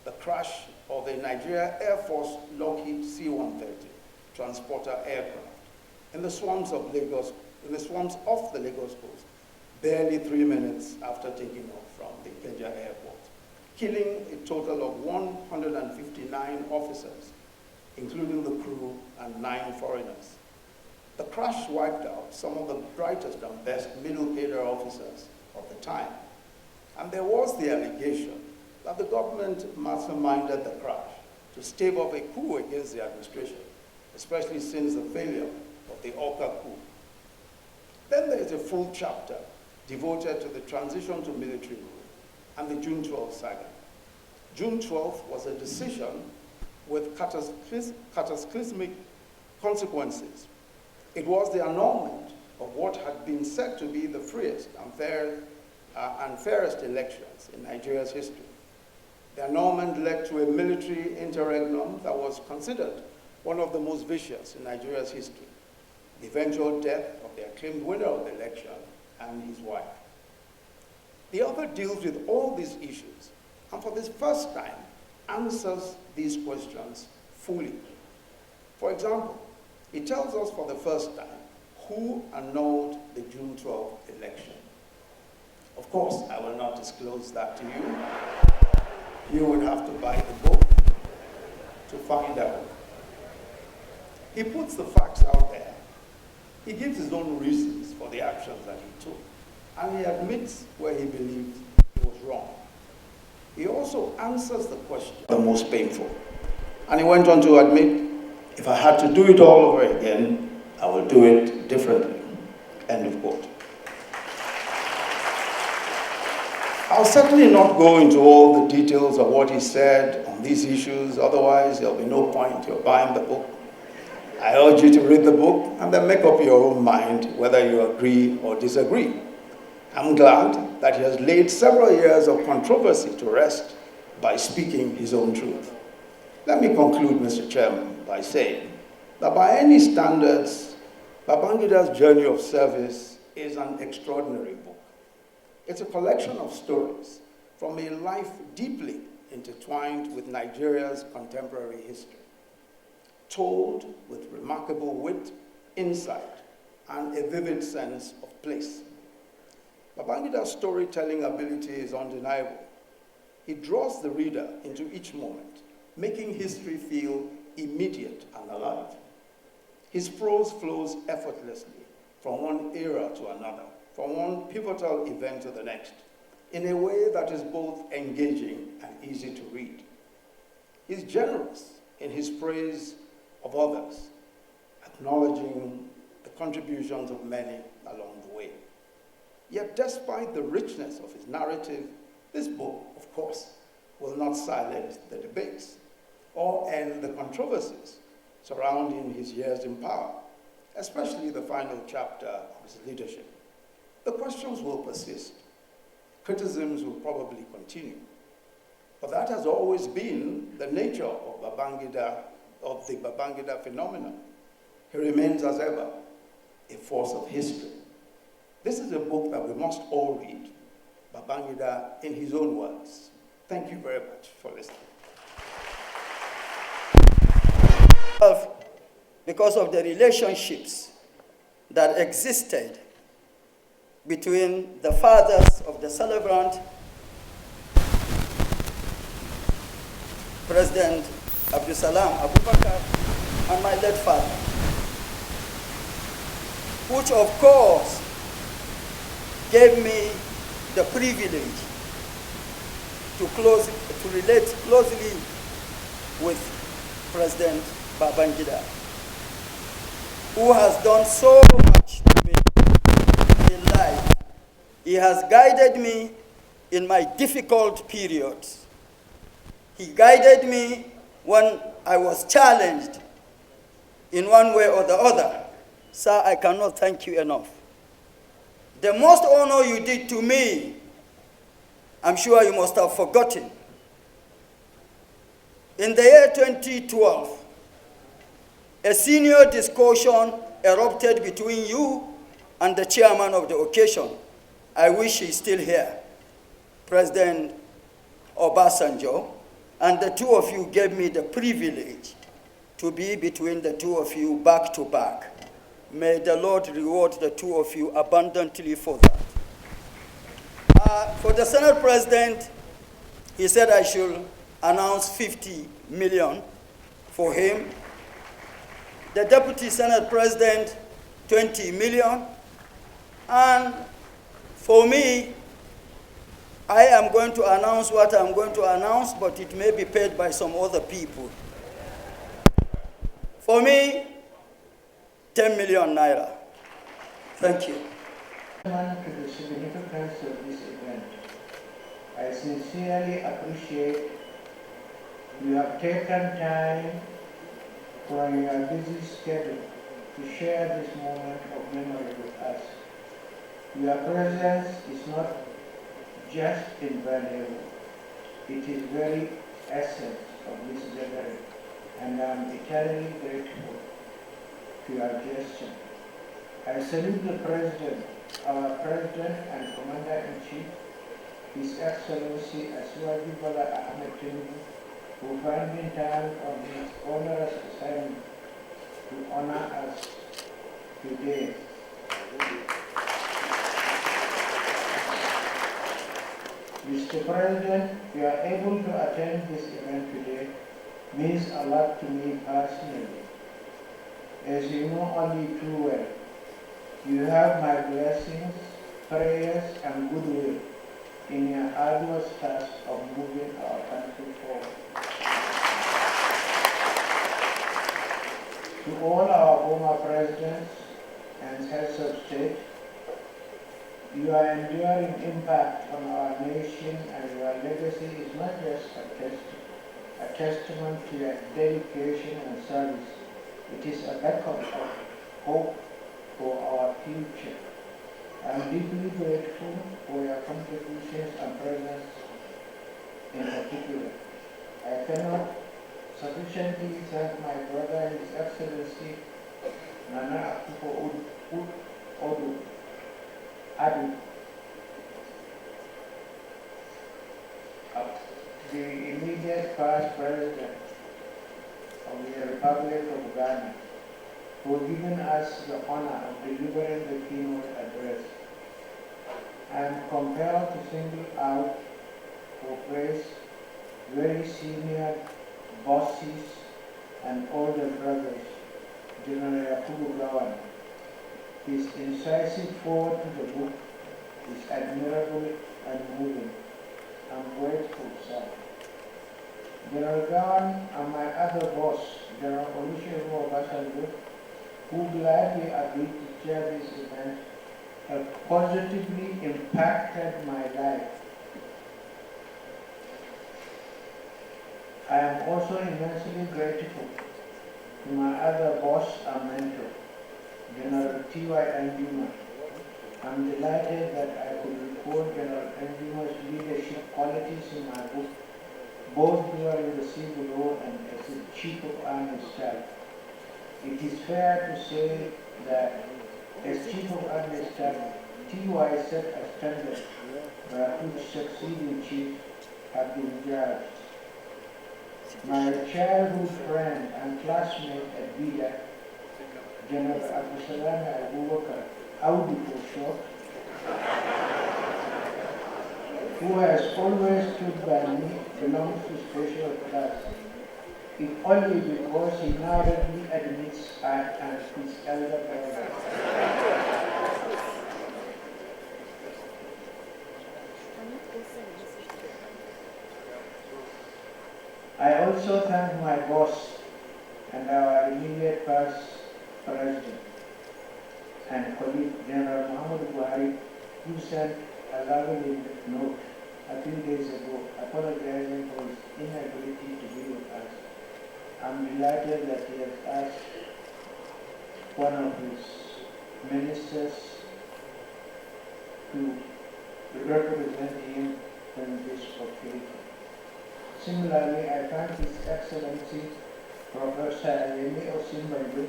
The crash of the Nigeria Air Force Lockheed C-130 transporter aircraft in the swamps of the Lagos coast, barely 3 minutes after taking off from the Ikeja airport, killing a total of 159 officers, including the crew and 9 foreigners. The crash wiped out some of the brightest and best middle cadre officers of the time. And there was the allegation that the government masterminded the crash to stave off a coup against the administration, especially since the failure of the Oka coup. Then there is a full chapter devoted to the transition to military rule and the June 12 saga. June 12 was a decision with cataclysmic consequences. It was the annulment of what had been said to be the freest and fairest elections in Nigeria's history. The annulment led to a military interregnum that was considered one of the most vicious in Nigeria's history. The eventual death of the acclaimed winner of the election and his wife. The author deals with all these issues, and for this first time, answers these questions fully. For example, he tells us for the first time who annulled the June 12 election. Of course, I will not disclose that to you. You would have to buy the book to find out. He puts the facts out there. He gives his own reasons for the actions that he took, and he admits where he believes he was wrong. He also answers the question, the most painful. And he went on to admit, if I had to do it all over again, I will do it differently. End of quote. I'll certainly not go into all the details of what he said on these issues, otherwise there'll be no point. You're buying the book. I urge you to read the book and then make up your own mind whether you agree or disagree. I'm glad that he has laid several years of controversy to rest by speaking his own truth. Let me conclude, Mr. Chairman, by saying that by any standards, Babangida's Journey of Service is an extraordinary book. It's a collection of stories from a life deeply intertwined with Nigeria's contemporary history, told with remarkable wit, insight, and a vivid sense of place. Babangida's storytelling ability is undeniable. He draws the reader into each moment, making history feel immediate and alive. His prose flows effortlessly from one era to another, from one pivotal event to the next, in a way that is both engaging and easy to read. He's generous in his praise of others, acknowledging the contributions of many along the way. Yet despite the richness of his narrative, this book, of course, will not silence the debates or end the controversies surrounding his years in power, especially the final chapter of his leadership. The questions will persist. Criticisms will probably continue. But that has always been the nature of the Babangida phenomenon. He remains, as ever, a force of history. This is a book that we must all read, Babangida in his own words. Thank you very much for listening. Because of the relationships that existed between the fathers of the celebrant, President Abdusalam Abubakar, and my late father, which of course gave me the privilege to relate closely with President Babangida, who has done so much to me in life. He has guided me in my difficult periods. He guided me when I was challenged in one way or the other. Sir, I cannot thank you enough. The most honor you did to me, I'm sure you must have forgotten. In the year 2012, a senior discussion erupted between you and the chairman of the occasion. I wish he's still here, President Obasanjo, and the two of you gave me the privilege to be between the two of you back to back. May the Lord reward the two of you abundantly for that. For the Senate President, he said I should announce 50 million for him. The Deputy Senate President, 20 million. And for me, I am going to announce what I'm going to announce, but it may be paid by some other people. For me, 10 million naira. Thank you. To the significance of this event, I sincerely appreciate you have taken time from your busy schedule to share this moment of memory with us. Your presence is not just invaluable, it is very essence of this gathering, and I am eternally grateful to your gesture. I salute the President, our President and Commander-in-Chief, His Excellency Asiwaju Bola Ahmed Tinubu, for finding time from his onerous assignment to honor us today. Mr. President, you are able to attend this event today means a lot to me personally. As you know only too well, you have my blessings, prayers, and goodwill in your arduous task of moving our country forward. To all our former presidents and heads of state, your enduring impact on our nation and your legacy is not just a testament to your dedication and service. It is a beacon of hope for our future. I am deeply grateful for your contributions and presence in particular. I cannot sufficiently thank my brother, His Excellency Nana Akufo-Addo, the immediate past president of the Republic of Ghana, for giving us the honor of delivering the keynote address. I am compelled to single out for praise very senior bosses and older brothers, General Yakubu Gawan. His incisive forward to the book is admirable and moving. I'm grateful, sir. General Gawan and my other boss, General Olusegun Obasanjo, who gladly agreed to chair this event, have positively impacted my life. I am also immensely grateful to my other boss and mentor, General T.Y. Nkrumah. I'm delighted that I could record General Nkrumah's leadership qualities in my book, both during the Civil War and as the Chief of Army Staff. It is fair to say that as Chief of Army Staff, T.Y. set a standard by which succeeding chiefs have been judged. My childhood friend and classmate at Bida, General Abdusalam Abubakar, Audi for short, who has always stood by me, belongs to special class, if only because he now readily admits I am his elder brother. I also thank my boss and our immediate past president and colleague General Muhammad Buhari, who sent a lovely note a few days ago apologizing for his inability to be with us. I'm delighted that he has asked one of his ministers to represent him in this occasion. Similarly, I thank His Excellency Professor Yemi Osinbajo,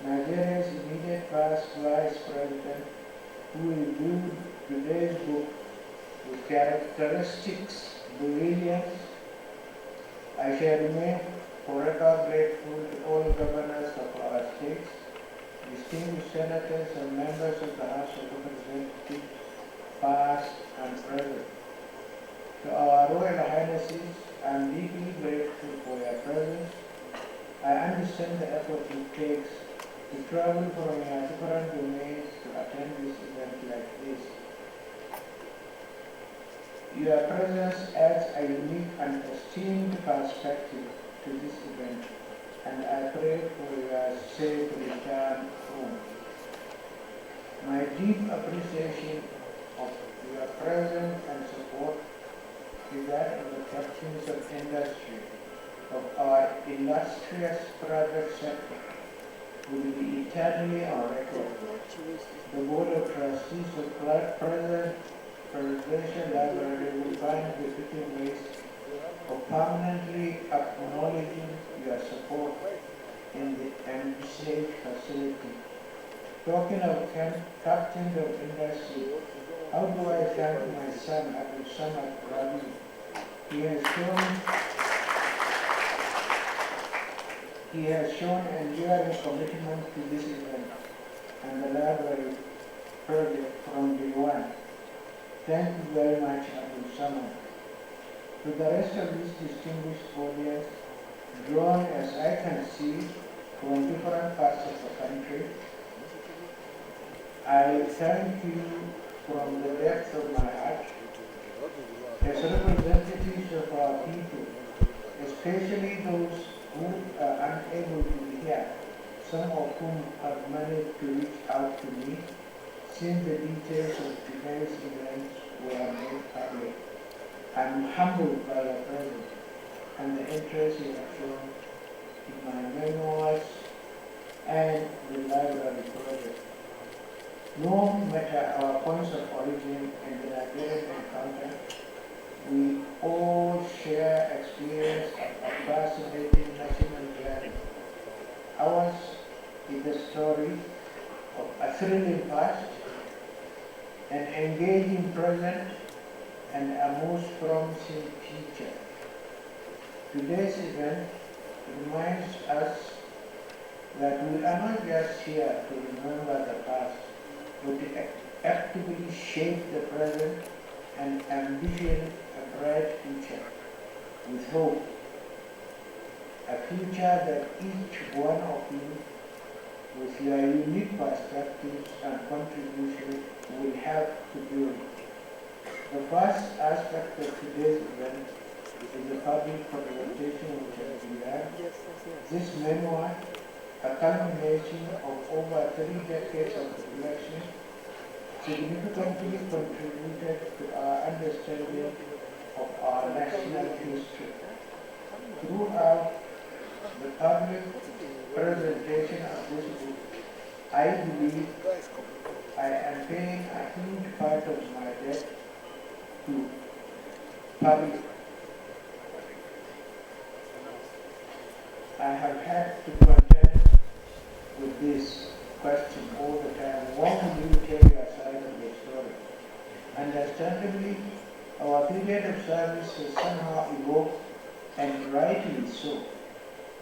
Nigeria's immediate past Vice President, who reviewed today's book with characteristics, brilliance. I shall remain forever grateful to all governors of our states, distinguished senators and members of the House of Representatives, past and present. To our Royal Highnesses, I am deeply grateful for your presence. I understand the effort it takes to travel from your different domains to attend this event like this. Your presence adds a unique and esteemed perspective to this event, and I pray for your safe return home. My deep appreciation of your presence and support is that of the captains of industry of our illustrious private sector will be eternally on record. The Board of Trustees of present Presidential Library will find befitting ways of permanently acknowledging your support in the embassy facility. Talking of captains of industry, how do I thank my son, Abdul Samad Rabi? He has shown enduring commitment to this event and the library project from day one. Thank you very much, Abdul Samad. To the rest of this distinguished audience, drawn as I can see from different parts of the country, I thank you from the depth of my heart. As representatives of our people, especially those who are unable to be here, some of whom have managed to reach out to me since the details of today's event were made public. I'm humbled by your presence and the interest you have shown in my memoirs and the library project. No matter our points of origin in the Nigerian encounter, we all share experience of a fascinating national journey. Ours is a story of a thrilling past, an engaging present, and a most promising future. Today's event reminds us that we are not just here to remember the past, but to actively shape the present and ambition a bright future with hope. A future that each one of you, with your unique perspectives and contributions, will help to build. The first aspect of today's event is the public presentation which has begun. This memoir, a culmination of over 3 decades of reflection, significantly contributed to our understanding of our national history. Throughout the public presentation of this book, I believe I am paying a huge part of my debt to public. I have had to contend with this question all the time. When will you tell your side of the story? Understandably, our period of service has somehow evoked, and rightly so,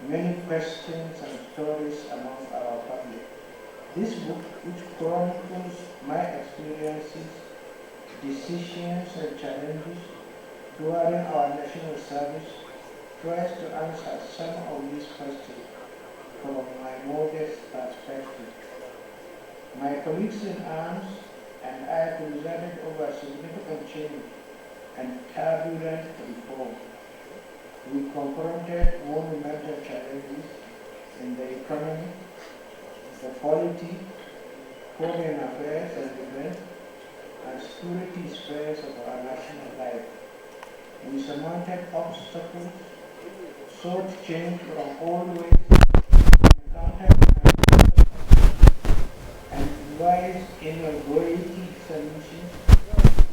many questions and stories among our public. This book, which chronicles my experiences, decisions and challenges during our national service, tries to answer some of these questions from my modest perspective. My colleagues in arms and I presided over significant change and turbulent reform. We confronted monumental challenges in the economy, the polity, foreign affairs and defense, and security spheres of our national life. We surmounted obstacles, sought change from old ways, encountered and devised innovative solutions.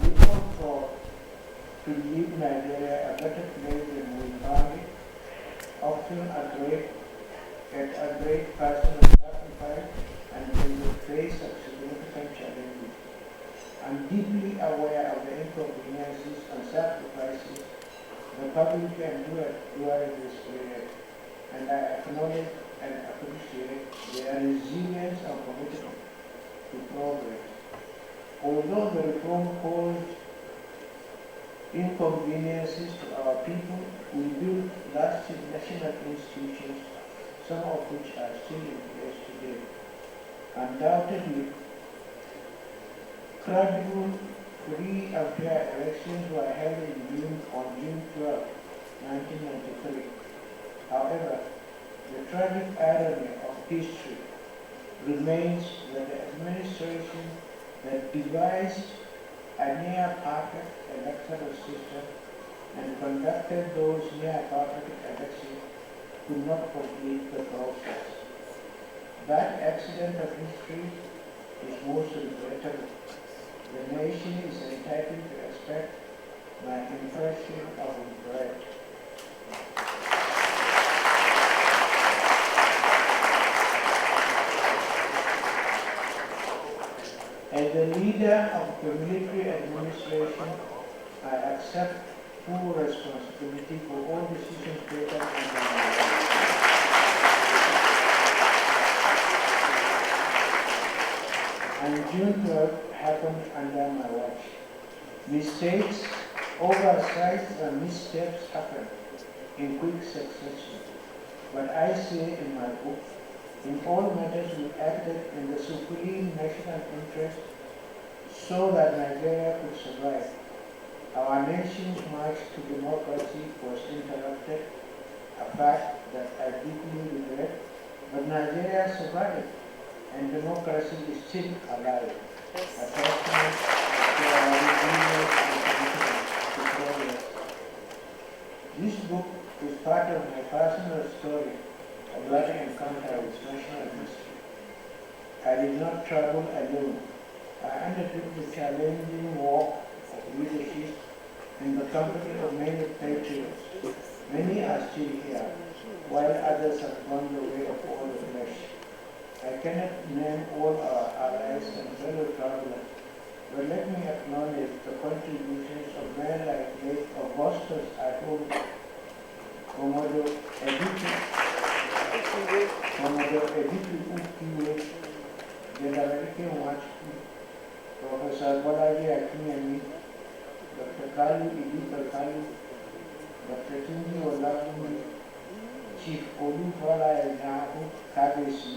We all thought to leave Nigeria a better place than we found it, often at a great personal sacrifice and in the face of significant challenges. I'm deeply aware of the inconveniences and sacrifices the public endured during this period, and I acknowledge and appreciate their resilience and commitment to progress. Although the reform caused inconveniences to our people, we built lasting national institutions, some of which are still in place today. Undoubtedly, credible, free and fair elections were held on June 12, 1993. However, the tragic irony of history remains that the administration that devised a near-perfect electoral system and conducted those near-perfect elections could not complete the process. That accident of history is most regrettable. The nation is entitled to expect my impression of regret. As the leader of the military administration, I accept full responsibility for all decisions taken under my life. And June 12 happened under my watch. Mistakes, oversights, and missteps happened in quick succession. But I say in my book, in all matters we acted in the supreme national interest so that Nigeria could survive. Our nation's march to democracy was interrupted, a fact that I deeply regret, but Nigeria survived and democracy is still alive. A testament to our resilience and commitment to progress. This book is part of my personal story of that encounter with national history. I did not travel alone. I undertook the challenging walk of leadership in the company of many patriots. Many are still here, while others have gone the way of all the flesh. I cannot name all our allies and fellow travelers, but let me acknowledge the contributions of men like late Augustus Atol, Commodore Editu Ukiwe, General Ike Mwachku, Professor Bolaji Akinyemi, Dr. Kalu Idika Kalu, Dr. Tunji Olafumi, Chief Olufala Enahu Kabesi,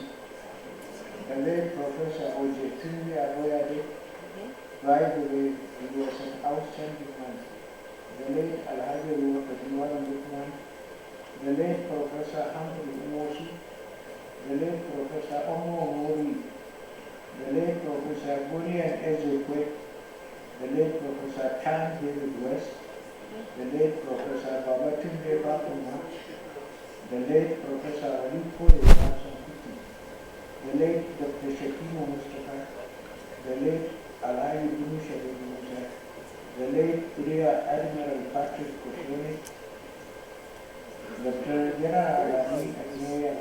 the late Professor Ojetunji Aboyade. By the way, he was an outstanding man. The late Alhaji Ruwakadiwala Lukman, the late Professor Humphrey Umosi, the late Professor Omo Omori, the late Professor Burian Ezekwe, the late Professor Tan David West, the late Professor Babatunde Bakuma, the late Professor Alipo Johnson Kuti, the late Dr. Shakimo Mustafa, the late Alayi Bunusha Musa, the late Rear Admiral Patrick Koshoni, Dr. General Alani Agneya,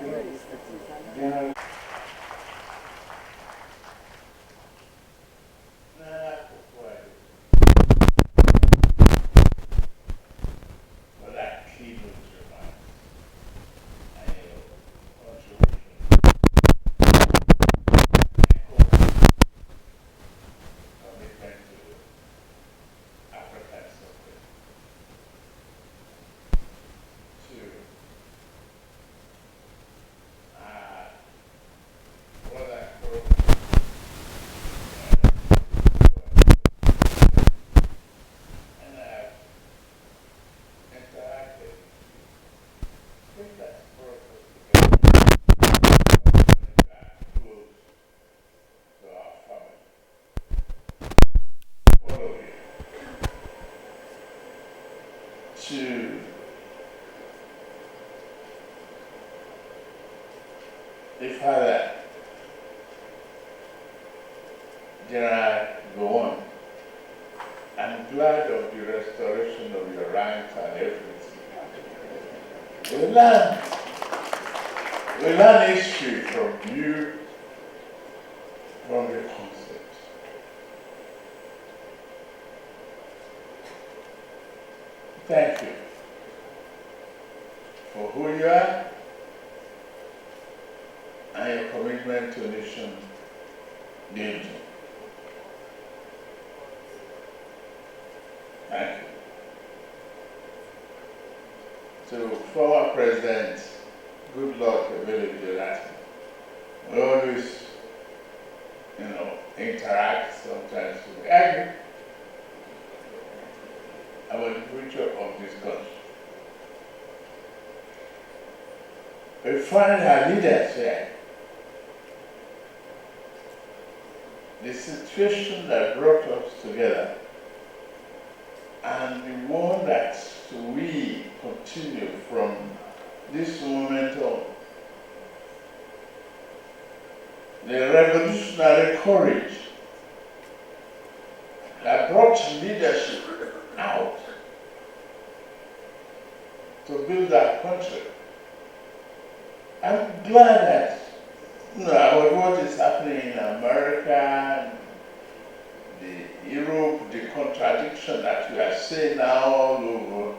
General to the father, General Gowon. I'm glad of the restoration of your ranks and everything. We learn history from you, from the concept. Thank you for who you are and your commitment to nation building. Thank you. To former President, good luck, Ebele Jonathan. We always, interact, sometimes we argue about the future of this country. We find our leaders here. The situation that brought us together and the one that we continue from this moment on. The revolutionary courage that brought leadership out to build our country. I'm glad that, about what is happening in America, Europe, the contradiction that we are seeing now all over.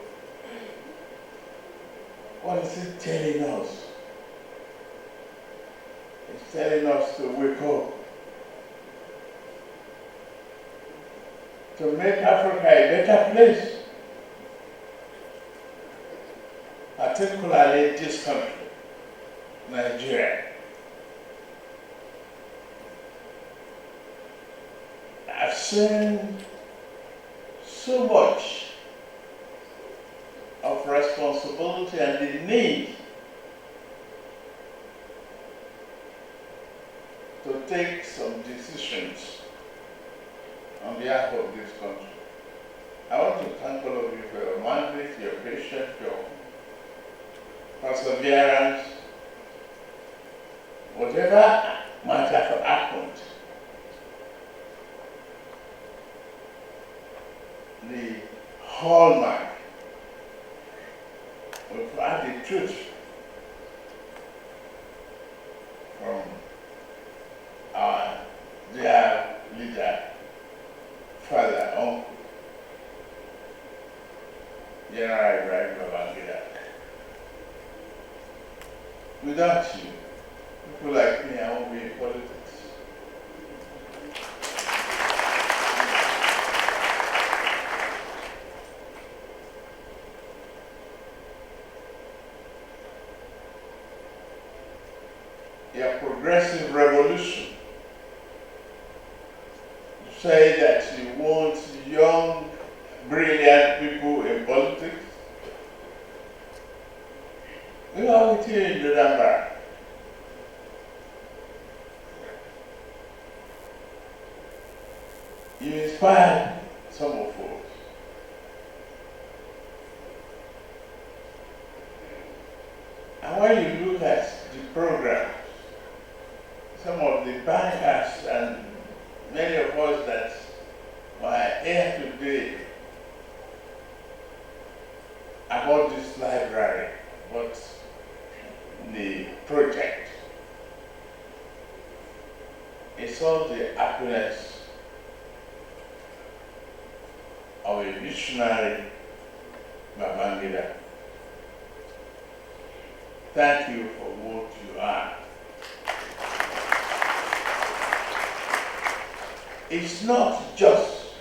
What is it telling us? It's telling us to wake up, to make Africa a better place, particularly this country, Nigeria. I've seen so much of responsibility and the need to take some decisions on behalf of this country. I want to thank all of you for your mandate, your patience, your perseverance. Whatever might have happened, the hallmark of the truth from our dear leader, father, uncle, General Ibrahim Babangida. Without you, people like me, I won't be in politics. A progressive revolution. You say that you want young, brilliant people in politics. We are with you in November. You inspired some of us. And when you look at the program, some of the bankers and many of us that were here today about this library, about the project, it's all the happiness of a visionary Babangida. Thank you for what you are. It's not just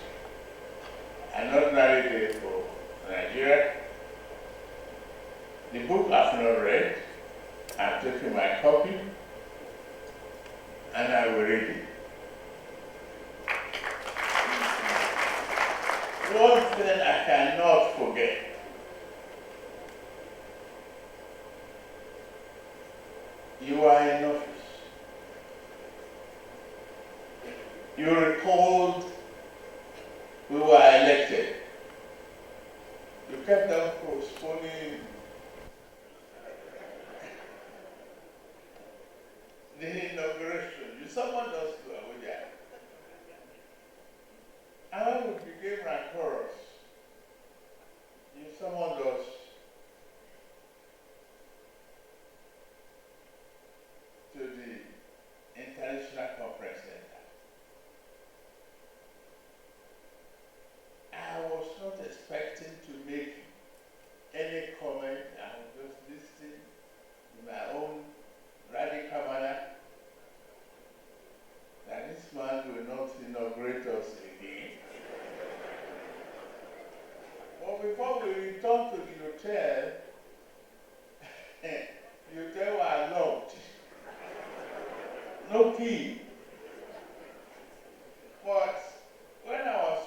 an ordinary day for Nigeria. The book I've not read, I'm taking my copy and I will read it. One thing I cannot forget. You are in office. You recalled we were elected. You kept on postponing the inauguration. You summoned us to Abuja. And when we became rancorous, you summoned us to the International Conference Center. I was not expecting to make any comment. I was just listening in my own radical manner that this man will not inaugurate us again. But before we returned to the hotel, the hotel was locked. No key. But when I was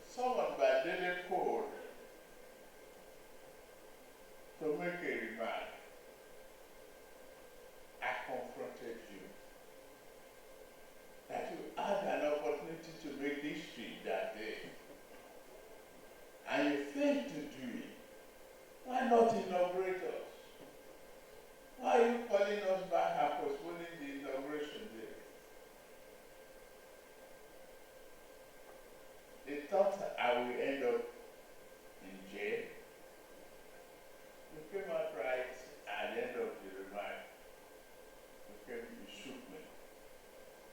summoned by Daily Code to make a remark, I confronted you. That you had an opportunity to make history that day. And you failed to do it. Why not inaugurate us? Why are you calling us back and postponing the inauguration day? They thought I will end up in jail. You came out right at the end of the remark. You shook me.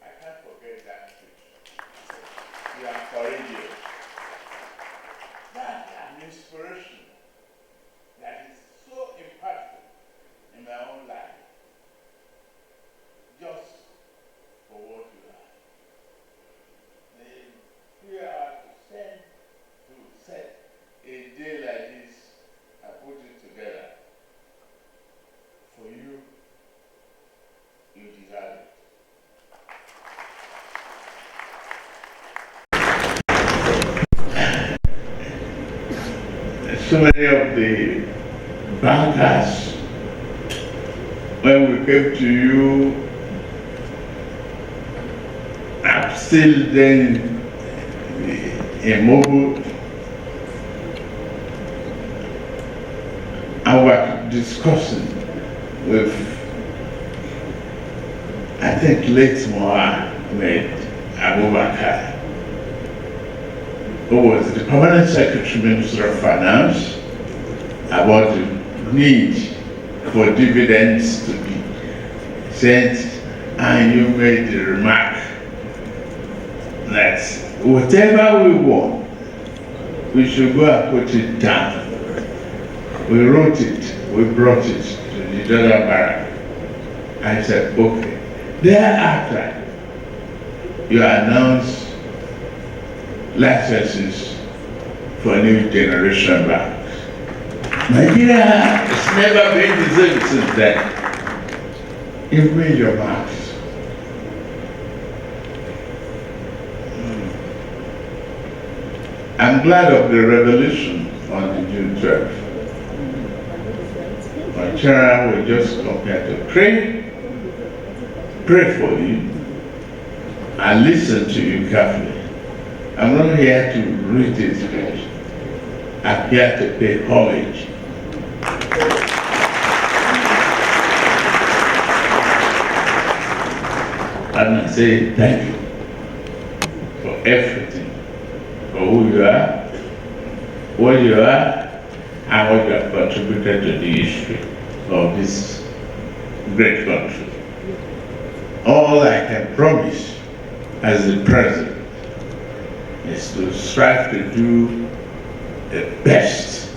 I can't forget that speech. You are courageous. That's an inspiration that is so impactful in my own life. Just for what you are. The 3 hours to set a day like this, I put it together. For you, you deserve it. So many of the bankers, when we came to you, I'm still then immobile, and we're discussing with, I think, late Mohammed Abubakar, who was the permanent secretary, Minister of Finance, about the need for dividends to be sent, and you made the remark that whatever we want, we should go and put it down. We wrote it, we brought it to the dollar barrack. I said, okay. Thereafter, you announced licenses for new generation banks. Nigeria has never been the same since then. You've made your marks. I'm glad of the revolution on the June 12th. My chair will just come here to pray for you, and listen to you carefully. I'm not here to read this speech. I'm here to pay homage. And I say thank you for everything, for who you are, what you are, and what you have contributed to the history of this great country. All I can promise as the president is to strive to do the best,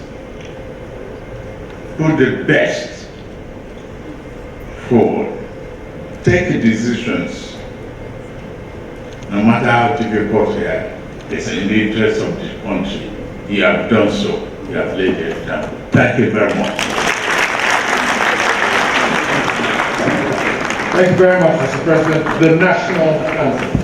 put the best forward, take decisions, no matter how difficult they are. It's in the interest of the country. You have done so. You have laid it down. Thank you very much. Thank you very much, Mr. President. The national anthem.